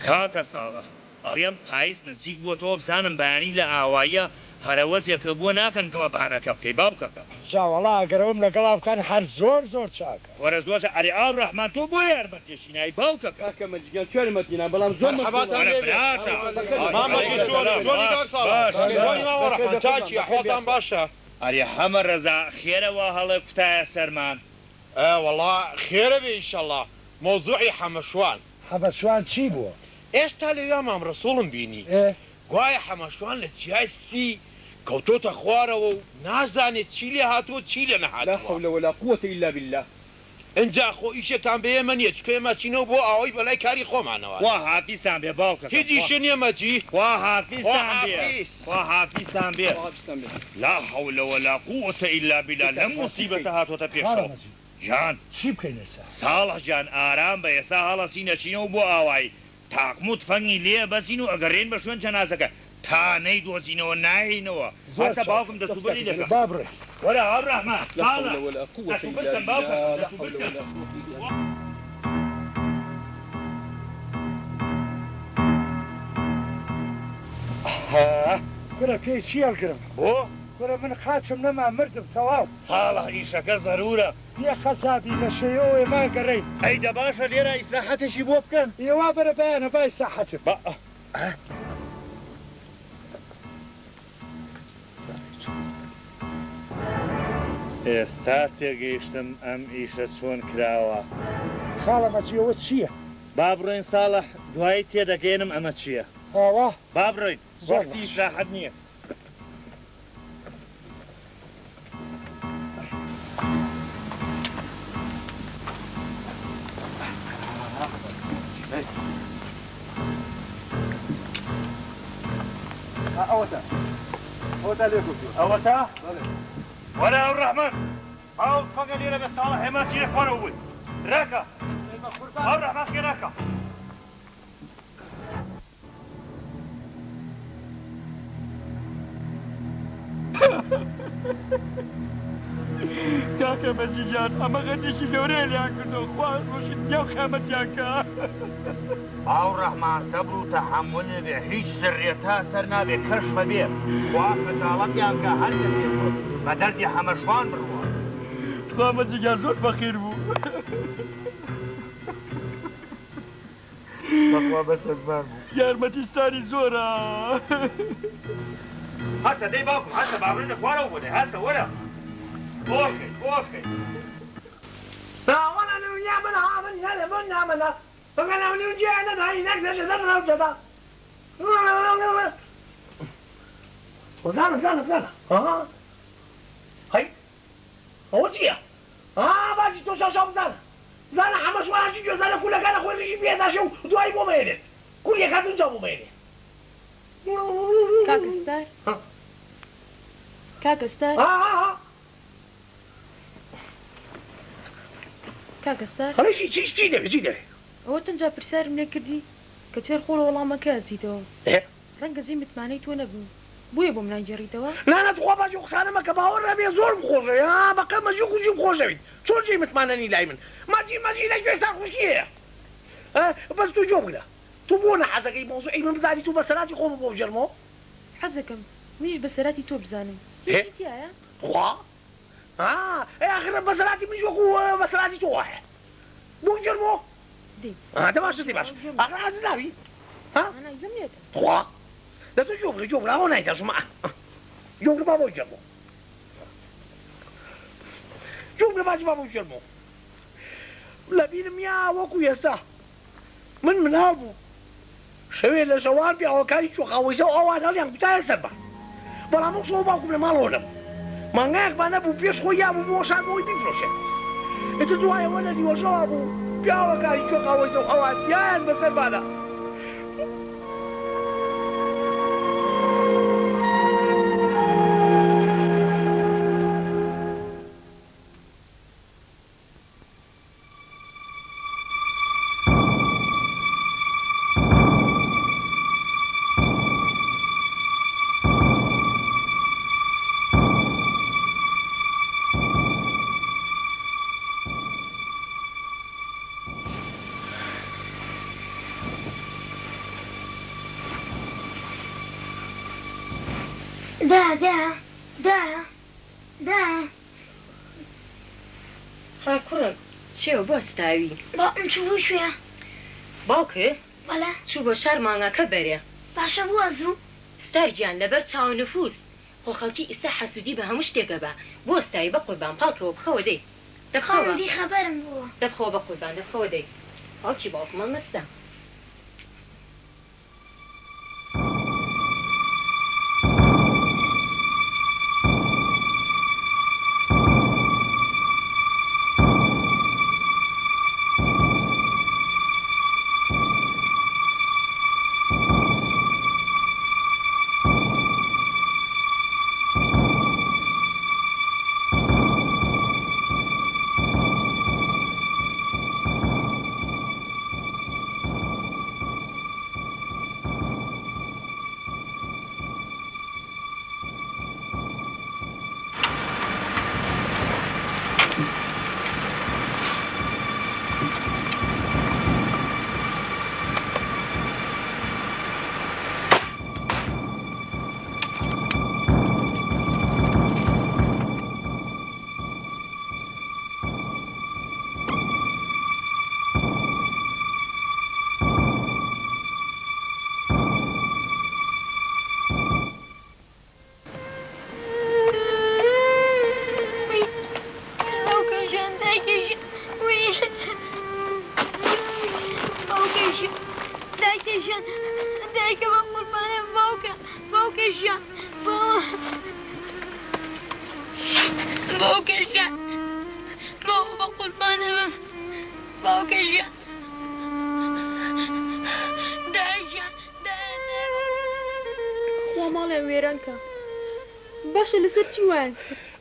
S10: کاکە ساڵە ئەڵێم پاییز نزیک بۆ تۆ بزانم بەیانی لە ئاواییە هەرەوەزێکە بۆ ناکەنکەوە پارەکە بکەی باوکەکە
S8: جاوەڵا ئەگەرەوەم لەگەڵا بکەن هەر زۆر چاکە
S10: وەرە زۆرە ئەری ئاو ڕەحمان تۆ بۆ یارمەتێشینایی باوکەکە
S12: کاکە مەجگەل چۆری مەدینا بەڵام زۆر
S11: ئەحوالتان باشە
S10: ئەری هەمە ڕەزا خێرەوە هەڵێ کوتایە سەرمان
S11: وەڵا خێرە بێ ئیشەڵڵا مۆزوعی حەمەشوان
S8: حەمەشوان چی بووە؟
S11: ئێستا لەوێ مام ڕەسوڵم بینی گوایە حەمەشوان لە چیای سپی کەوتۆتە خوارەوە و نازانێت چی لێ هاتووە چی لێ نەهاتووە
S12: لا حول ولا قوة إلا بالله
S11: ئەجا خۆ ئیشێکتان بە ئێمە نییە چکە ئێمە چینەوە بۆ ئاوای بەلای کاری خۆمانەوە
S10: وا حافیزتان بێ باوکەکە
S11: هیچ ئیشە نییە مەجی
S10: وا حافیزتان بێ وا حافیزتان بێ لا حول ولا قوة إلا بالله لەم موسیبەتە هاتوۆتە پێشەوە جان
S8: چی بکەین ئێستا؟
S10: ساڵح جان ئارام بە ئێستا هەڵەسینە چینەوە بۆ ئاوایی تاقموت فەنگی لێ بەچین و ئەگەڕێن بە شوێن جەنازەکە تا نەیدۆزینەوە ناهینەوە هەستا باوکم دەسوبەری دەکە
S8: بابڕێ
S10: وەرە ئابراحمان
S12: لا حول ولا قوة إلا بالله لا حول ولا
S8: کورە پێی چی هەڵگرم
S10: بۆ؟
S8: کورە من خاچم نەما مردم تەواو
S10: ساڵح ئیشەکە زەرورە
S8: یە خەزابی لە شەیەوە ئێمان گەڕێین
S10: ئەی دەباشە لێرە ئیسلاحەتێکی بۆ بکەن
S8: ئێوا بەرە بەیانە بای ساحەتم
S10: ئێستا تێگەیشتم ئەم ئیشە چۆن کراوە
S8: خاڵە مەجیەوە چییە؟
S10: با بڕۆین ساڵح دوایی تێدەگەێنم ئەمە چییە؟
S8: ئاوا
S10: با بڕۆین وەختی ئیسلاحەت نییە
S1: ئەوەتە لێ کوردووە
S10: ئەوەتە؟ وەرە ئەوڕەحمان ئەو فەقە لێرە بە ساڵح هێمان چینە خوارەوە بووین ڕاکە ئەوڕەحمان خێراکە
S1: کاکە بەجیجان ئەمە غەتێکی گەورەیە لیان کردو خوا ڕۆژی دیا و خامەتیانکە
S10: ئاو ڕەحمان سەبر و تەحەممولێ بێ هیچ سڕێتا سەر نابێ کەشمە بێ خوا خەجاڵەتیانکە هەر کەسێ بە دەردی حەمەشوان بڕوە
S1: خوا بەجیجان زۆر بەخیر بوو
S10: بەخوا بەسەزمان بوو
S1: یارمەتیستانی زۆرە
S10: هەسە دەی باوکم هەسە بابرێنە خوارەوە بۆ دەی هەسە وەرە بۆخێ بۆخێ
S4: راوەنە نویا من هامن هەلە من نامەدا فقط ناونی جیانە دایی نەکدەشە دەڕاوچەدا زانم هەی ئەوە چییە؟ باسی تۆ شاو بزانە زانە حەمەشوانشی گوێزانە کولەکانە خۆی ڕیژی پێداشە و دوای بۆ مێنێت کولیەکە دوجا بۆ مێنێت
S14: کاکەستار کاکەستار کاکەستار
S4: هەڵێشی چی دەبێت چی دەبێت
S14: ئەوە تەنجا پرسیارم لێ کردی کە چێر خۆڵە وەڵامەکە ئەچیتەوە ڕەنگە جێ متمانەی تۆ نەبوو بۆیە بۆ منان گێڕیتەوە
S4: نانەتخوا باسی قسانەمە کە باوەڕ نەبێ زۆر بخۆشە بەقە مەژی و کوژی بخۆشەویت چۆن جێ متمانەنی لای من مەجی لە گوێستان خوشکیەیە بەس تو جۆ بگرە تو بۆ نەحەزەکەی مۆزوعی من بزانی تو بەسەراتی خۆم بۆ بژێرمەوە
S14: حەزەکەم منیش بەسەراتی تۆ بزانم تایە
S4: خوا ئاخرە بەسەراتی منیش وەکو بەسەراتی تۆ وایە بۆ بژێرمەوە دەباشە باش ئاخر حەز ناوی خوا دە تۆ جۆ بگرە ئەوە نایتەژمە جۆ بگرە با بۆ بژێرمەوە جۆ بگرە باسی با بۆ بژێرمەوە لەبیرم یا وەکو ئێستا من مناڵ بوو شەوێ لە شەوان پیاوەکانی چۆخاوەیسە و ئەوان هەڵیان کوتایە سەر بە بەڵام ئەو شەوە باوکم لە ماڵەوە نەبوو مانگایەک با نەبوو پێش خۆی یابوو بۆ شانەوەی بیفرۆشێت ئێتر دوایەوە لە نیوەشەوە بوو پیاوەکانی چۆخاوەیسە و ئەوان پیایان بەسەر بادا
S5: کوڕم چێوە بۆ ستاوی
S16: باوکم چوو بوو کوێ
S5: باوکە
S16: بەڵێ
S5: چوو بۆ شار مانگاکە بەرێ
S16: باشە بووە زوو
S5: ستارگیان لەبەر چاو نفوس خۆ خەڵکی ئێستا حەسوودی بە هەموو شتێکە بە بۆ ستاوی بە قوربان پاڵکەوە بخەوە دەی دەبخەوە
S16: دی خەبەرم بووە
S5: دەبخەوە بە قوربان دەبخەوە دەی باوکی باوکمە مەستە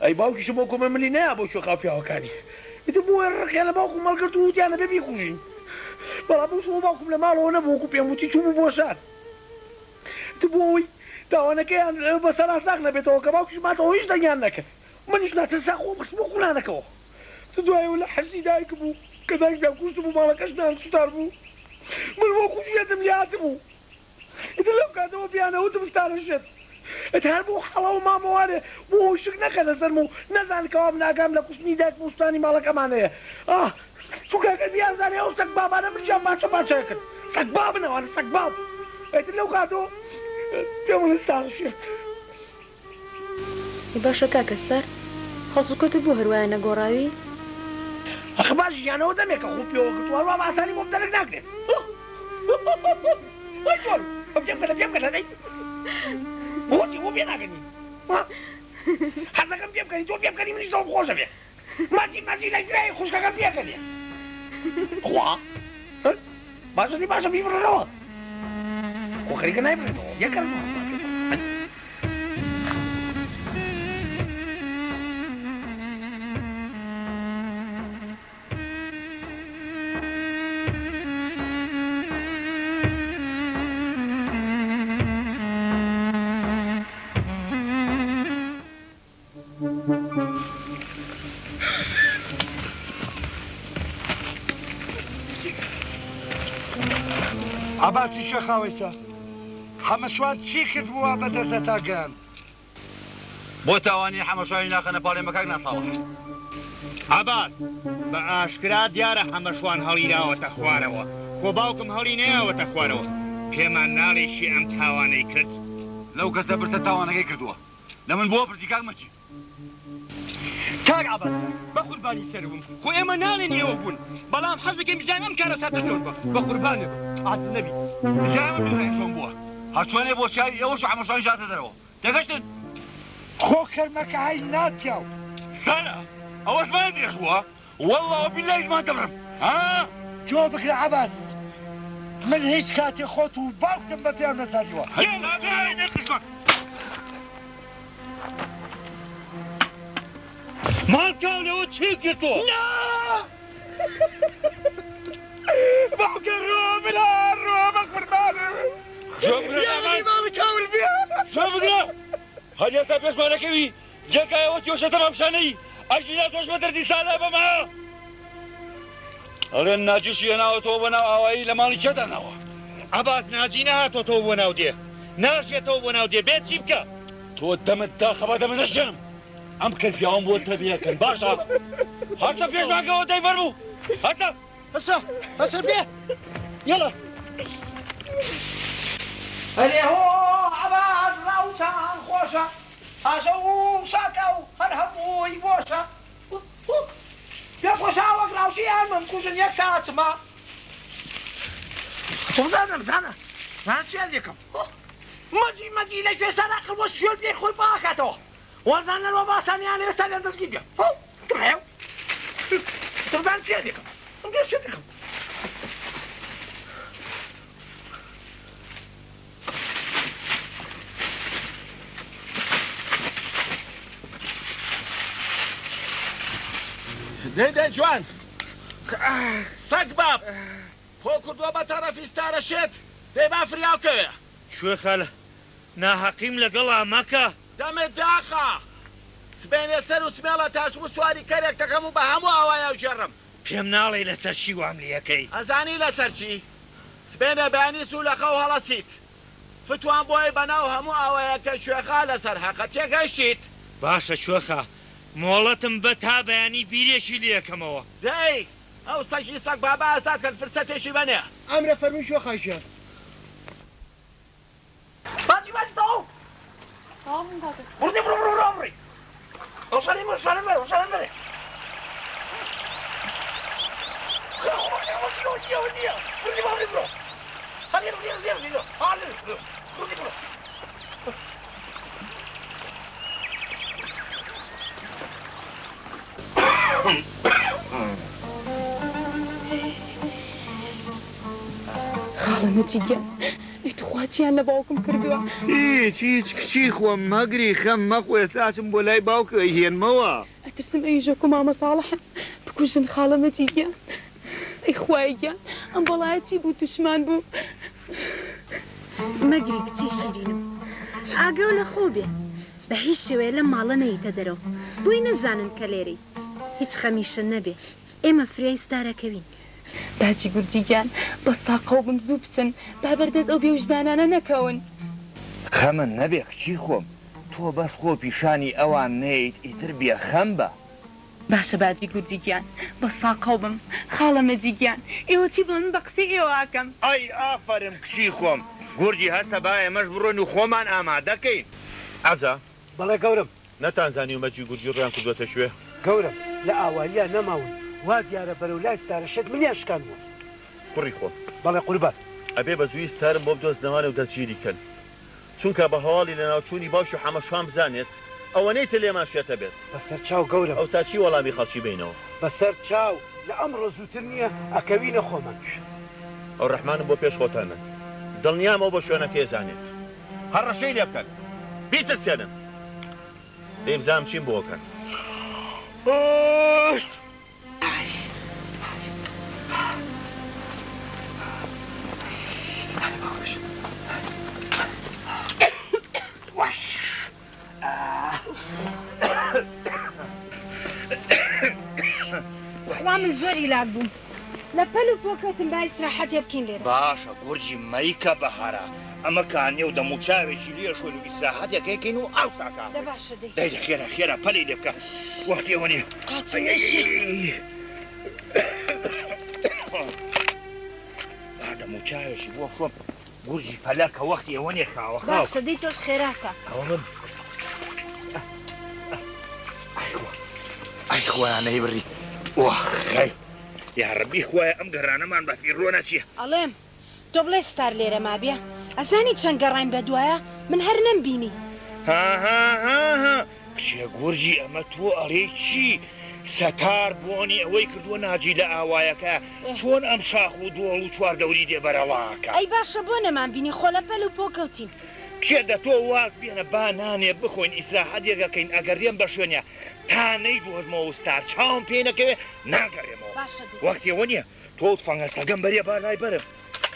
S4: ئەی باوکیشە بۆ کۆمە ملی نیا بۆ شۆ خاپیاوەکانی ئیتر بۆ ڕقیان لە باوکم مەڵگرت و وتیانە بێ بیکوژین بەڵام بۆ شۆ باوکم لە ماڵەوە نەبوو وەکو پێم وتی چوو بۆ شار تو بۆ ئەوی داوانەکەیان بەسەر ئاساق نەبێتەوە کە باوکیش ماتەوە هیچ دەنگیان نەکرد منیش ناتەسا خۆم خست بۆ قوڵانەکەەوە تو دوایەوە لە حەرسی دایک بوو کە دایکدام کوشت بوو ماڵەکەش نانسوتار بوو من وەکو ژێتم لات بوو ئیتر لەو کاتەوە پیانەوتم ستارەشێت ئەت هەر بۆ حەڵەوە مامەوانێ بۆ شک نەکە لەسەرم و نەزان کەوام ناگام لە کوشتنی دایک بوستانی ماڵەکەمانەیە سوکاکە بیانزانێ ئەو سەگ بابانە منجیان باچە باچە کرد سەگ بابنەوانە سەگ باب ئەتر لەو کاتەوە پێم وڵێ ستارەشێت
S14: باشە کاکەستار خەڵسوکەتە بۆ هەروایە نەگۆڕاوی
S4: ئەخ باش ژیانەوە دەمێکە خوب پێوە کردووە بە ئاسانی بۆم دەرەک ناکرێت چۆن پێم کە لەدەی بۆچی بۆ پێ ناگەنی حەزەکەم پێ بکەنی تۆ پێ بکەنی منیش دڵم خۆشە بێ مازی لە گوێی خوشکەکەم پێکەنێ خوا باشە باشە بیبڕنەوە خۆ خەریکە نایبڕێتەوە یەکەم
S8: عباسی شەخاوەیسە حەمەشوان چی کردبووە بە دەردەتاگەیان
S9: بۆ تاوانی حەمەشوانی ناخەنە پاڵێمە کاک ناساڵح
S10: عباس بە ئاشکرا دیارە حەمەشوان هەڵیراوەتە خوارەوە خۆ باوکم هەڵی نەیەوەتە خوارەوە پێمان ناڵێشی ئەم تاوانەی کرد
S9: لەو کەسە برسە تاوانەکەی کردووە لە من بۆ پرسی کاک مەچی
S12: کاک عباس بە قوربانی سەربووم خۆ ئێمە ناڵێن ئێوە بوون بەڵام حەزەکەم بزانم ئەم کارە ساتە چۆن بە قوربانە عاجز نەبی
S9: جایمە بزانین چۆن بووە هەرچۆنێ بۆ چاوی ئێوەش حەمەشوانی ژاتە دەرەوە تێگەشتن
S8: خۆ کەرمەکە هەی ناتیاو
S9: سەرە ئەوەش باید درێژ بووە وەڵڵەوە بیلای زمان دەبرم ها
S8: جۆ بکرە عباس من هیچ کاتێ خۆت و باوکتم بە پێیان نەزانیوە
S10: ماڵکاونەوە چی کردۆ
S4: باوکە ڕۆ بلا ڕۆ بە قوربانم ماڵی کاول بێ
S9: شۆ بگرە هەر ئێستا پێشمانەکەوی جێگایەوە تۆشە تەمامشانەی ئەژینا تۆش بە دەردی سالا بەما ئەڵێ ناجیشی هێناوەتەوە بە ناو ئاوایی لە ماڵی چێداناوە
S10: عباس ناجی نەهاتۆتەوە بۆ ناو دێ ناشێتەوە بۆ ناو دێ بێت چی بکە
S9: تۆ دەمت دا خەبە دەمە نەژێنم ئەم کەرپیاوم بۆ تەبیەکەن باشە هەرتە پێشمانکەوە دەی فەرموو هەرتە
S1: هەسە بێ یەڵە
S4: ئەلێ هۆ عەباس ڕاوچان خۆشە ئاژە و شاکە و هەر هەمووی بۆشە پێ خۆشا وەک ڕاوچیان من کوژن یەک ساعتمە تۆ بزانە زانە چیان دێکم مەجی لە شوێ سەراقل بۆ شوێن پێی خۆی باکاتەوە وەزانەوە باسانیان ئێستا لێن دەستگیر بێ دڕێو دەزان چیان دێکم ئەم دێ شێ دێکم
S3: دەی جوان سەگ باب خۆ کردووە بە تەرەفیستارە شێت دەی با فریاوکەوێ
S10: شوێ خەلە ناحەقیم لەگەڵا مەکە
S3: دەمت داخە سبێنێ سەر و سمێڵە تاشم و سواری کەرێک دەکەم و بە هەموو ئاوایە ژێڕم
S10: پێم ناڵێ لەسەر چی وام لەکەی
S3: ئەزانی لەسەر چی سبێنە بەیانی سوو لە خەو هەڵەسیت فتوان بۆی بەناو هەموو ئاوایەکە شوێخا لەسەر حەقە تێگەشتیت
S10: باشە شوێخە مۆڵەتم بە تا بەیانی بیرێکی لێکەمەوە
S3: دەی ئەو سەگی سەگ بابا ئاسات کەن فرسەتێکی بەنێ
S1: ئەمرە فەرمووی شوێ خەیشێن
S4: باجی تەواو بڕدی بڕۆ ئەمڕی ئەو شەڵی بڕ شەڵی بەرە شەڵی بەرێ بڕدی بڕۆ بڕۆ هەلێ بڕۆ بڕدی بڕۆ
S14: خاڵە نەجیگیان ئەیتخواتیان لە باوکم کردووە
S15: هیچ کچی خۆم مەگری خەم مەخوێ ساچم بۆ لای باوکە هێنمەوە
S14: ئەترسم ئەیژۆک و مامە ساڵحن بکوژن خاڵە نەجیگیان ئەی خوایگیان ئەم بەڵایەتی بوو توشمان بوو
S5: مەگری کچی شیرینم ئاگەو لە خۆ بێ بە هیچ شێوەیە لە ماڵە نەیتە دەرەوە بۆی نەزانن کە لێرەی هیچ خەمیشە نەبێ ئێمە فرای ستارەکەوین
S14: باجی گورجیگیان بە ساقەو بم زوو بچن با بەردەست ئەو بێوجدانانە نەکەون
S10: خەمن نەبێ کچی خۆم تۆ بەس خۆ پیشانی ئەوان نەیت ئیتر بێ خەم بە
S14: باشە باجی گورجیگیان بە ساقەو بم خاڵە مەجیگیان ئێوە چی بڵن بە قسەی ئێوە ئاکەم
S10: ئەی ئافرم کچی خۆم گورجی هەستە با ئێمەش بڕۆن و خۆمان ئامادەکەین
S3: ئازا
S6: بەڵێ گەورم
S3: نەتانزانی و مەجی گورجی ڕیان کردوەتە شوێ
S6: گەورم لە ئاواییە نەماون وا دیارە بەرەو لای ستارەشێت منیان شکان بوو
S3: کوڕی خۆ
S6: بەڵێ قوربان
S3: ئەبێ بە زووی ستارم بۆ بدۆزنەوانە و دەستگیری کەن چونکە بە هەواڵی لە ناوچوونی باوش و حەمەشوان بزانێت ئەوەنەی تر لێمان شوێتە بێت
S6: بەسەر چاو گەورم
S3: ئەو ساچی وەڵامی خەڵکی بینەوە
S6: بەسەر چاو لە ئەمڕۆ زووتر نییە ئەکەوینە خۆمان
S3: ئەو ڕەحمانم بۆ پێش خۆتانە دڵنیامەوە بۆ شوێنەکەی زانێت هەر ڕەشەی لێ بکەن بیترسێنن دەیبزانم چیم بۆکەن
S5: خوا من زۆری لاک بووم لە پەل و پۆکەوتم با ئیستراحەتێ بکەین لێرە
S10: باشە گورجی مەیکە بەهارە ئەمە کانێ و دەموچاوێکی لێ شۆل و ئیستراحەتێکەکەین و ئاو ساکە
S5: دە باشە دەی
S10: دەی خێرا خێرا پەلی لێ بکە وەختی ئەوە نیە دەموچاوێکی بۆ خۆم گورجی پەلەکە وەختی ئەوە نیە خاوە خاو
S5: باشە دەی تۆش خێراکە
S10: ئەوە من ئای خۆیانەی بڕی وەخەی یاڕەبی خۆیە ئەم گەڕانەمان بە فیڕۆنە چییە
S5: ئەڵێم تۆ بڵێ ستار لێرە مابێ ئەزانی چەند گەڕاین بە دوایە من هەر نەمبینی
S10: ها کچێ گورجی ئەمە تۆ ئەڕێ چی سەتار بۆنی ئەوەی کردووە ناجی لە ئاوایەکە چۆن ئەم شاخ و دۆڵ و چواردەوری دێبەرەڵاکە
S5: ئەی باشە بۆ نەمانبینی خۆ لە پەل و پۆکەوتین
S10: کێ دە تۆ واز بێنە با نانێ بخۆین ئیسراحەتێکەکەین ئەگەڕێم بە شوێنە تا نەیدۆزمەوە ستار چاوم پێ نەکەوێ ناگەڕێمەوە وەختیەوە نییە تۆت فەنگە سەگەم بەرێ بالای بەرم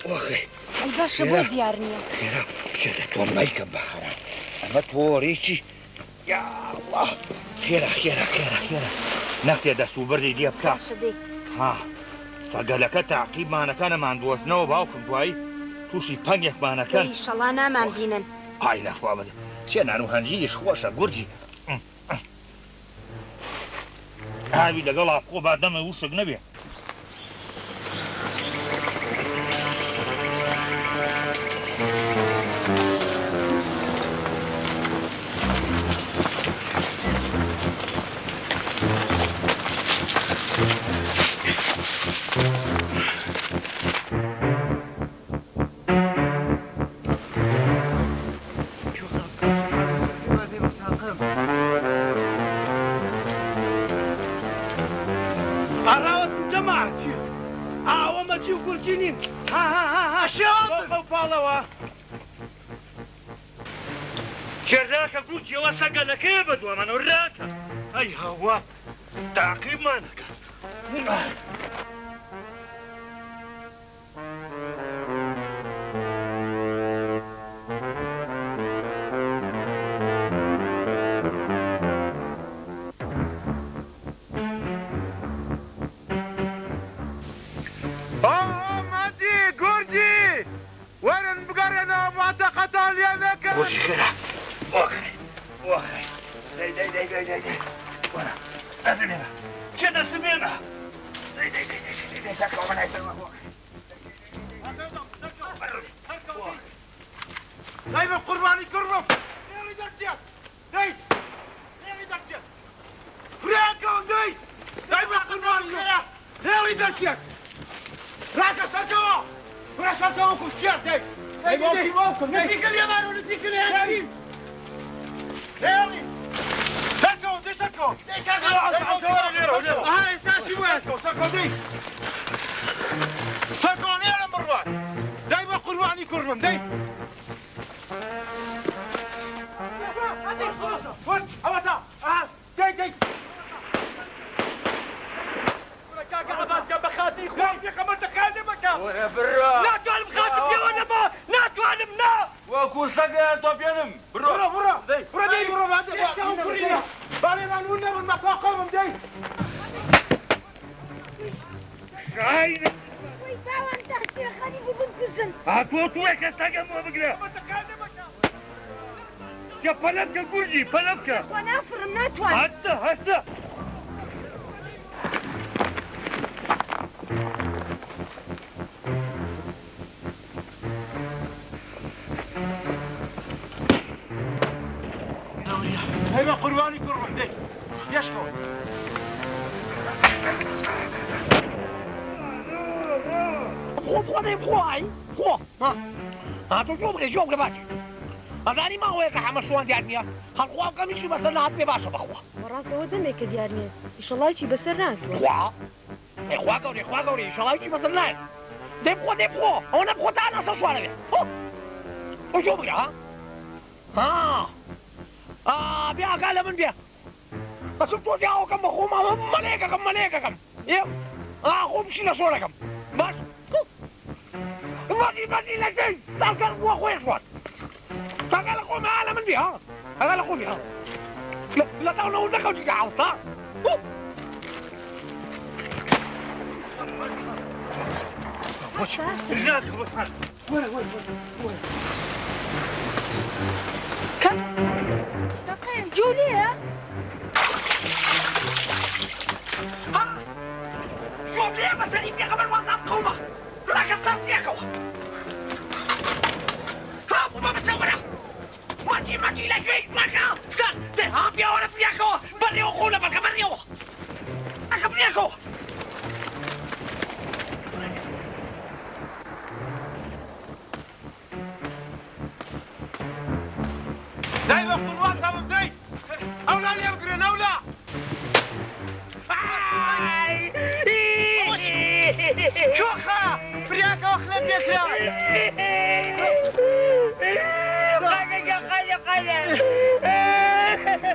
S10: وەخەی
S5: ئەی باشە بۆ دیار نییە
S10: خێرا شێتە تۆ مایکە بەهارە ئەمە تۆڕێکی یاڵڵا خێرا نەختێ دەسوبەری لێ بکە ها سەگەلەکە تاقیبمانەکانەمان دۆزنەوە باوکم دوایی تووشی پەنگێکمانەکەن
S5: ئیشەڵا نامان بینن
S10: ئای نەخوا بەدە چێ نان و هەنجیش خۆشە گورجی ئاوی لەگەڵ ئاقۆ با دەمە وشک نەبێ جێراکە گوچیەوە سەگەلەکەیە بە دووەمانەوە ڕاکە ئەی هەوا تاقیبمانەکە گورجی خێرا وەخەی دەی وەرە ئەزمێنە چێ دەسمێنە سەکەوە نایسەوە دەی بە قوربانی کوڕم نێڵی دەرچێت دەی نێڵی دەرچێت فریاکەون دەی بە قوربانی خێرا نێڵی دەرچێت ڕاکە سەرکەوە فرە سەرکەوە کوشتێت دەی نزیکە لێمان و نزیکە لێهاتین لێڵی سەرکەوە دەی سەرکەوە ئێستاشی وایە سەرکەوە دەی سەرکەوە نێڵم بڕوات دەی بە قوربانی کوڕم دەی ئەوە تا دەی بخاطر خواتي خمرت خادمك ويا برا لا تعلم خاتم يا ولا ما لا تعلم لا وكو سقى توبينم برا برا دي بعد بالي ما نقولنا من مقاقم دي شاين وي باو انت يا خلي بنكسن هاتو توك استقم وبقرا يا بلبك قولي بلبك وانا افرم ناتوان هسه هيبقى قرباني كرم دي يشكو
S4: Prenez-moi, hein? Quoi? Hein? Attention, les gens, le match. ئەزانی ماوەیەکە حەمە شوان دیار نییە هەڵخوا و کەمیشی بەسەر نهات پێ باشە بەخوا
S14: بەڕاستەوە دەمێکە دیار نییە ئیشەڵایکی بەسەر ناتوە
S4: خوا گەورەی خوا گەورەی ئیشەڵایکی بەسەر نایە دەیبخۆ دەیبخۆ ئەوە نەبخۆ تا نەسە شوانەوێ ئۆ بگرە ها بیا ئاگا لە من بێ بەسم تۆزی ئاوەکەم بە خۆماوە مەلەیەکەکەم خۆ بشی لە شۆرەکەم باش بەزی لە جێی ساڵکەر بووە خۆی شوان ئاگا لە خۆم لە من بێ ئاگا لە خۆمی لە تاو نەوز دەکەوتی کە هەڵسا
S14: جوليا
S4: شوف ليه مسألة يبقى قبل وظف قومة راك الصف ياكو ها وما بسونا ماجي لا شيء راكا سان ده ها بيا ولا بياكو بريو خولا بك بريو اك بياكو
S1: دايما قلوات ابو زيد اولا اللي يبقرن اولا شوخة فرياكا واخلب يا خلي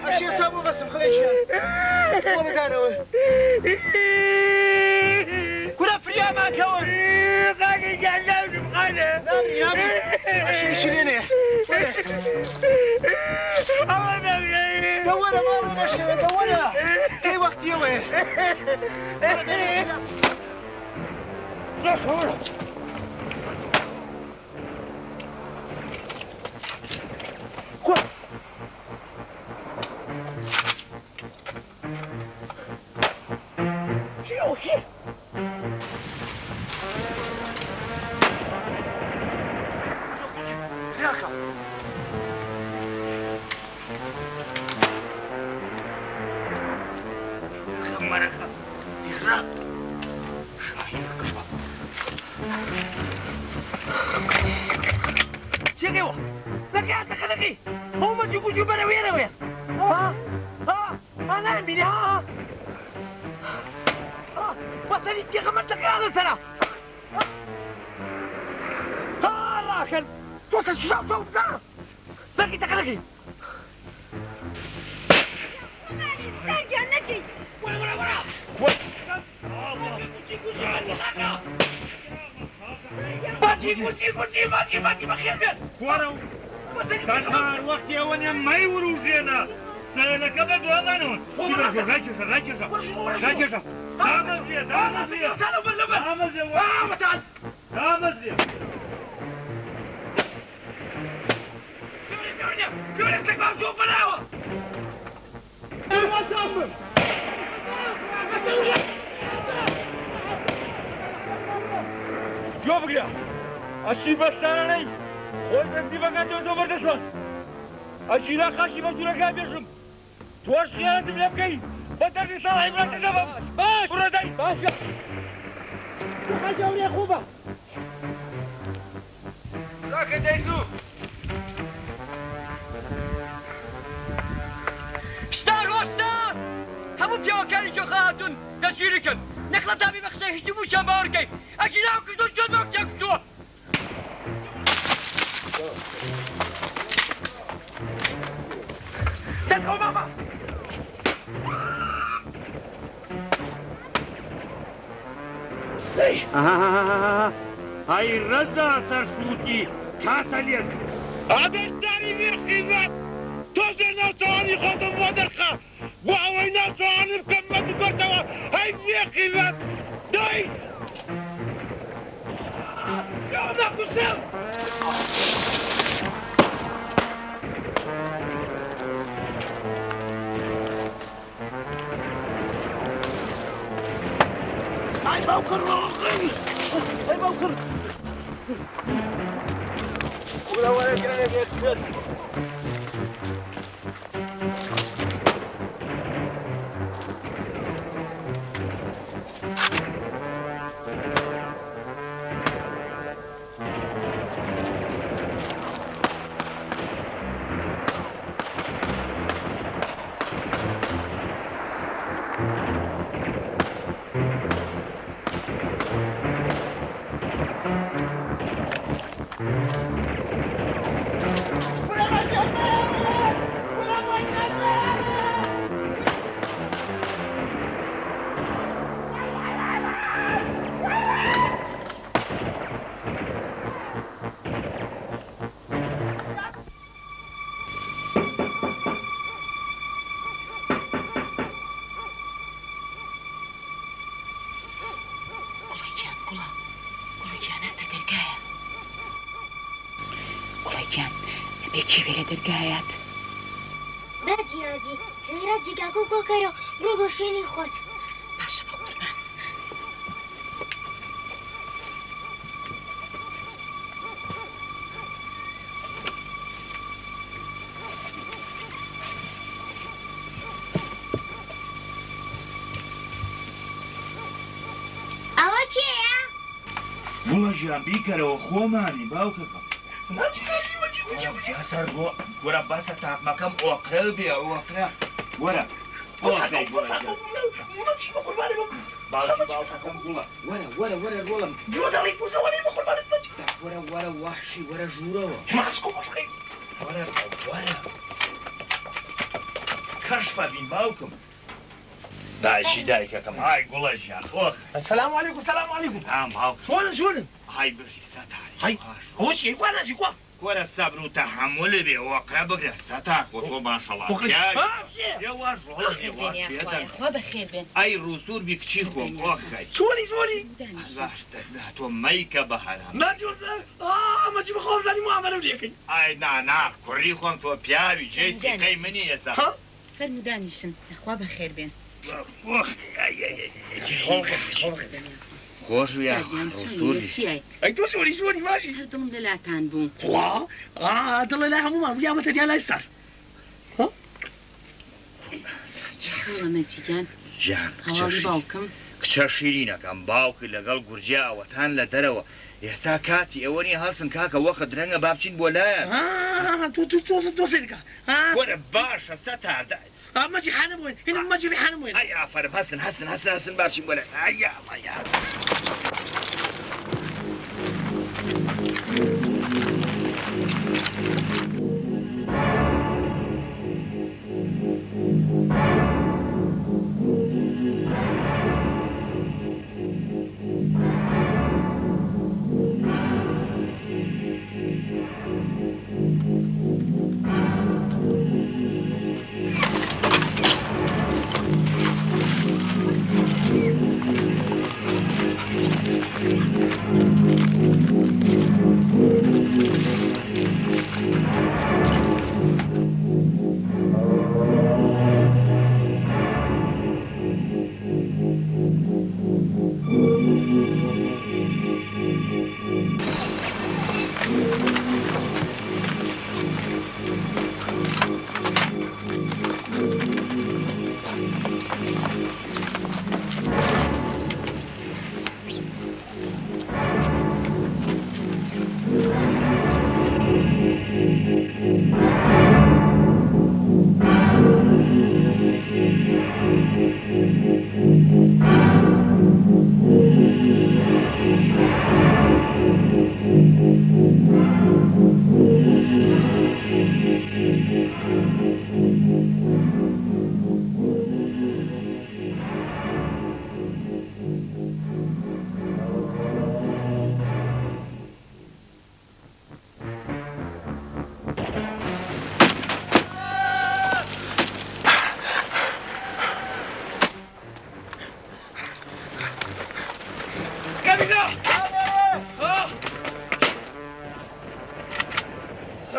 S1: اش يصابوا بس بخليش وانا دانوي كنا فريا ما كون خلي جعلوني بخلي نامي اش يشيليني دورها ما ماشي دورها اي وقت يوي
S4: سيقيوه لك يا تخلقي هم شوفوا بنا وين ها انا عمي ها وصلت يا غمرت لك هذا سنه ها راكن توصل شوف لك تخلقي جنكي ورا ماشي بخير بيت
S10: ورا كان وقت يا وانا ما يوروجينا لك ابد وامانون راجع جوبريا أشي بستاني خوي بنتي بقى جو بردسون أشي لا خاشي بجورا كابيشم توش خيانة بلبكي بدرني صالح برات الزبم باش برداي باش خاجة ولي خوبة ساكت دايزو
S12: ستار وستار همو بيوكاني جو خاتون تشيركن نخلط أبي بخشي هجمو شماركي أجي لا كشتو جنوك جاكستو
S4: تدخل ماما
S10: هاي رزا سرشوتي كاساليس
S11: هذا ستاري في الخيزات توزن نصاني خدم ودرخة وعوي نصاني بكمة قرطوة هاي في خيزات داي
S4: يا ابن السلام
S1: هاي بوكر روحي هاي بوكر ولا ولا كلام يكسر
S5: یەکی بێ لە دەرگایات
S16: باجی ئاجی خێرات جگاکە و کۆکەرەوە برۆ بۆ شوێنی خۆت
S5: باشە بە قوربان
S16: ئەوە کێیە؟
S10: بووە ژیان بیکەرەوە خۆمانی باوکەکەم هەسەر بۆ وەرە بەسە تاقمەکەم ئۆقرە بێ ئۆقرە وەرە وەرە ڕۆڵم وەرە وەحشی وەرە ژوورەوە کەشفە بین باوکم دایشی دایکەکەم های گوڵە ژیان ئۆخ
S4: السلام عليكم السلام عليكم
S10: ئام باوک
S4: شلون
S10: های برسی سەتاری
S4: هاي هو شيء وانا شيء كوا
S10: وەرە سەبر و تەحەمل بێ ئۆقرە بگرە سەتاک بۆ تۆ ماشەڵڵا
S5: خوا بەخێر بێن
S10: ئەی ڕووسور بی کچی خۆم ئۆخەی
S4: شوني
S10: تۆ مەیکە بە هەرام
S4: ما جيب خالص زاني معاملة وليكي
S10: ئای نانا کوڕی خۆم تۆ پیاوی جێی سیقەی منی ئێستا
S5: فەرمو دانیشن خوا بەخێر بێن
S10: خۆش ویا ڕووسوری
S4: اي تو شوني ماشي
S5: هەردوم لەلاتان بوو
S4: خوا دڵ لا هەمومان ویامەتە دیان لای سەر
S5: چاڵەمە جیگان
S10: جان
S5: هەواڵی باوکم
S10: کچە شیرینەکەم باوکی لەگەڵ گورجیا ئەوەتان لە دەرەوە ئێستا کاتی ئەوەنی هەڵسن کاکە وەخە درەنگە با بچین بۆ لایەن
S4: تو سێنکە
S10: وەرە باشە سەتاردە
S4: ماجي حانم وين هنا ماجي حانم وين
S10: ئەی ئافرم هەسن با بچین بۆ لای ئەیا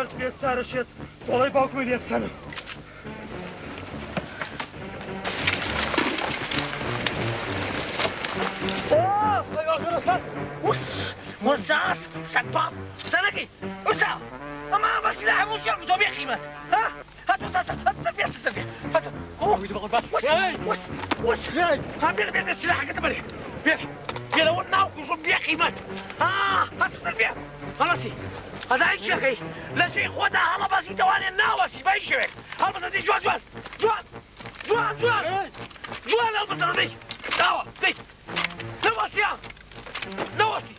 S12: سەرت پێستارەشێت دۆڵی باوکمی لێ بسەنم
S4: وساس سباب سنكي وسا اما بس لا مش يوم زوبي خيمه ها هات وساس هات سفيا سفيا هات وس ها بير السلاح كتبلي بير لو ناوك وشو بيخيمه ها هات سفيا خلاصي هذا ايش يا اخي لا شيء خدها هلا بس دواني الناوسي بايشك هلا بس دي جوان البطل دي دعوه دي نواسيا نواسي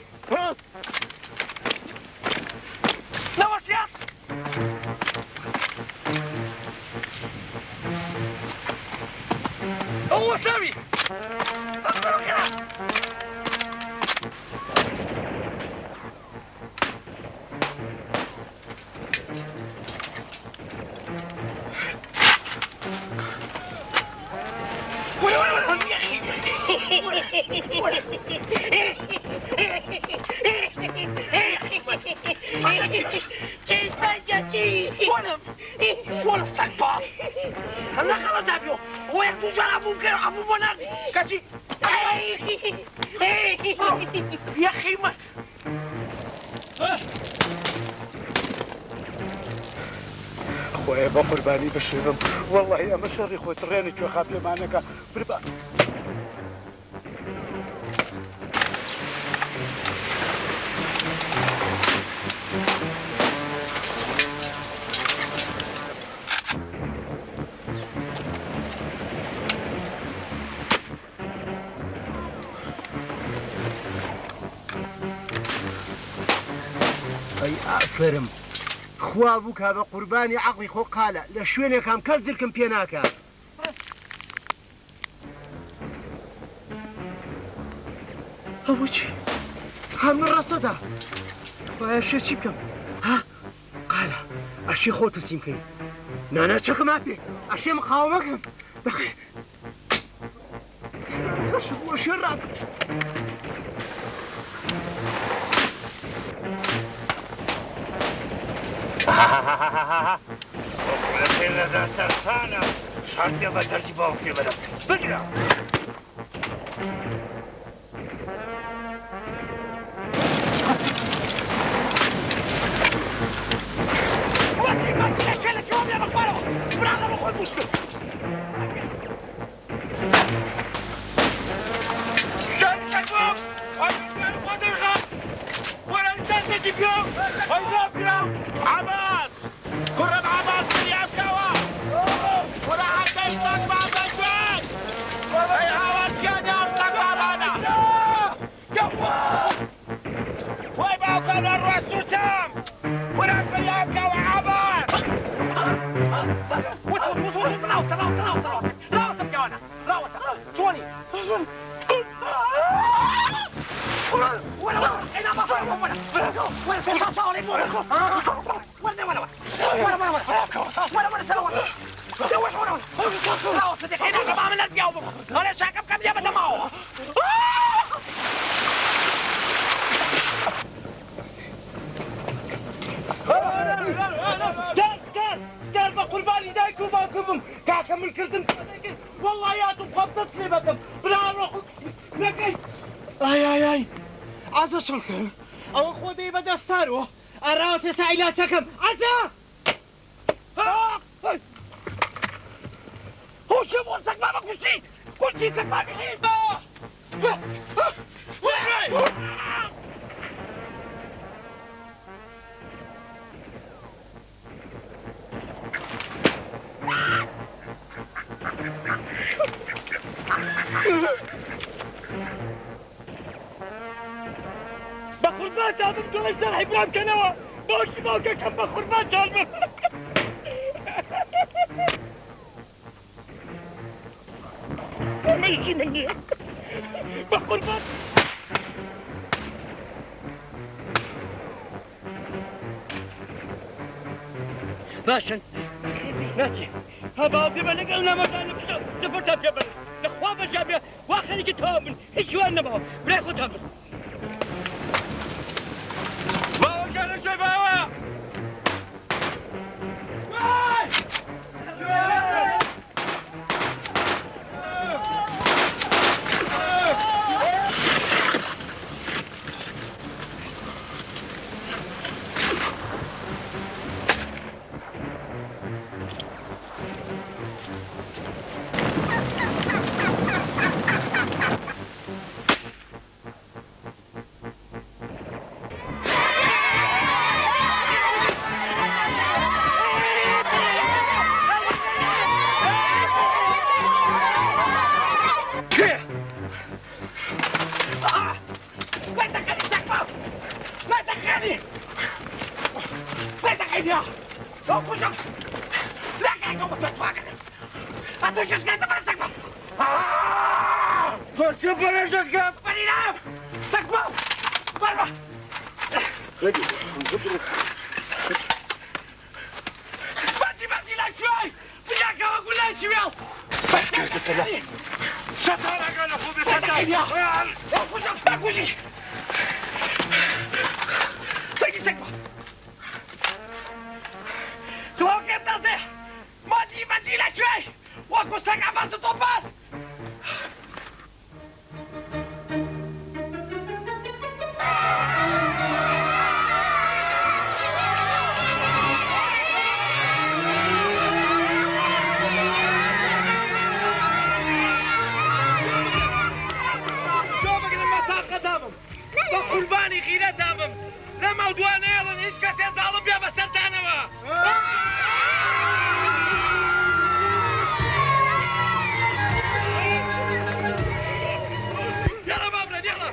S4: نواسيا هو سامي غير عفو بولان كاتي يا أخي ما
S6: خويا بقرباني بشرم والله يا مشري خويا تريني شو خابي معناك بربا
S13: أي أفرم خوابك هذا قرباني عقلي خو قالة لشويني كام كزر كم بيناكا أوجي هم الرصدة وأشي شبكم ها قالة أشي خو تسيمكي نانا شك ما في أشي مقاومكم دخي شو شرك
S10: وكل ذا سرطانة شرط يبقى ترجبه في بلد بجرى
S4: عباس كرم عباس اللي أبكوا ولا حتى يطلق بعض الجواد أي عوال كان يطلق بعضنا ويبقوا كان الرأس سام ولا يبكوا عباس لا تبكوانا لا شوني ولا انا ما ولا في حصالي ولا سوا دوش ولا لا صدق هنا ما من الجواب انا شاكب كم جابت معه
S1: ستار بقرباني دايكم باكم كاكم الكردم والله يا تبغى تسلمكم بلا روح لكي اي عزا شلكم او خودي بدا ستارو الراس سايلا شكم عزا هو شو وصك ما كشتي سك ما بخربان تابم تو السر حبران كنوا باش موكا كم بخربان تالم مشي مني بخربان باشن ناتي هبا بملك قلنا مكان زفرتها في بلد الاخوان جابيه واخليك تهمن ايش وانا بهم بريكو تهمن باو كان شباب
S12: قەدامم بە قوربانی خیرەتامم لەمە دوانەیەڵن هیچ کەسێ زاڵم بیا بە سەرتانەوە یاڵە بابرێن یاڵە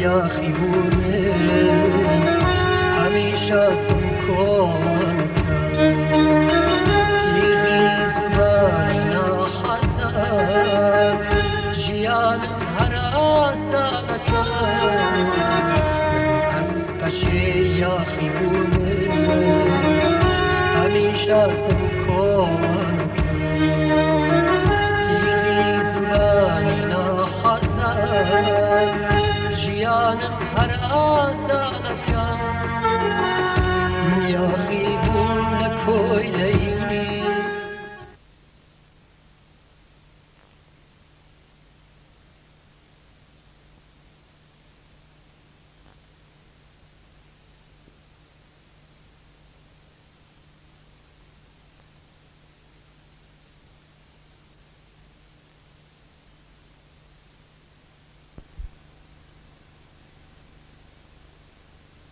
S2: يا خيبوني هميشه سمكون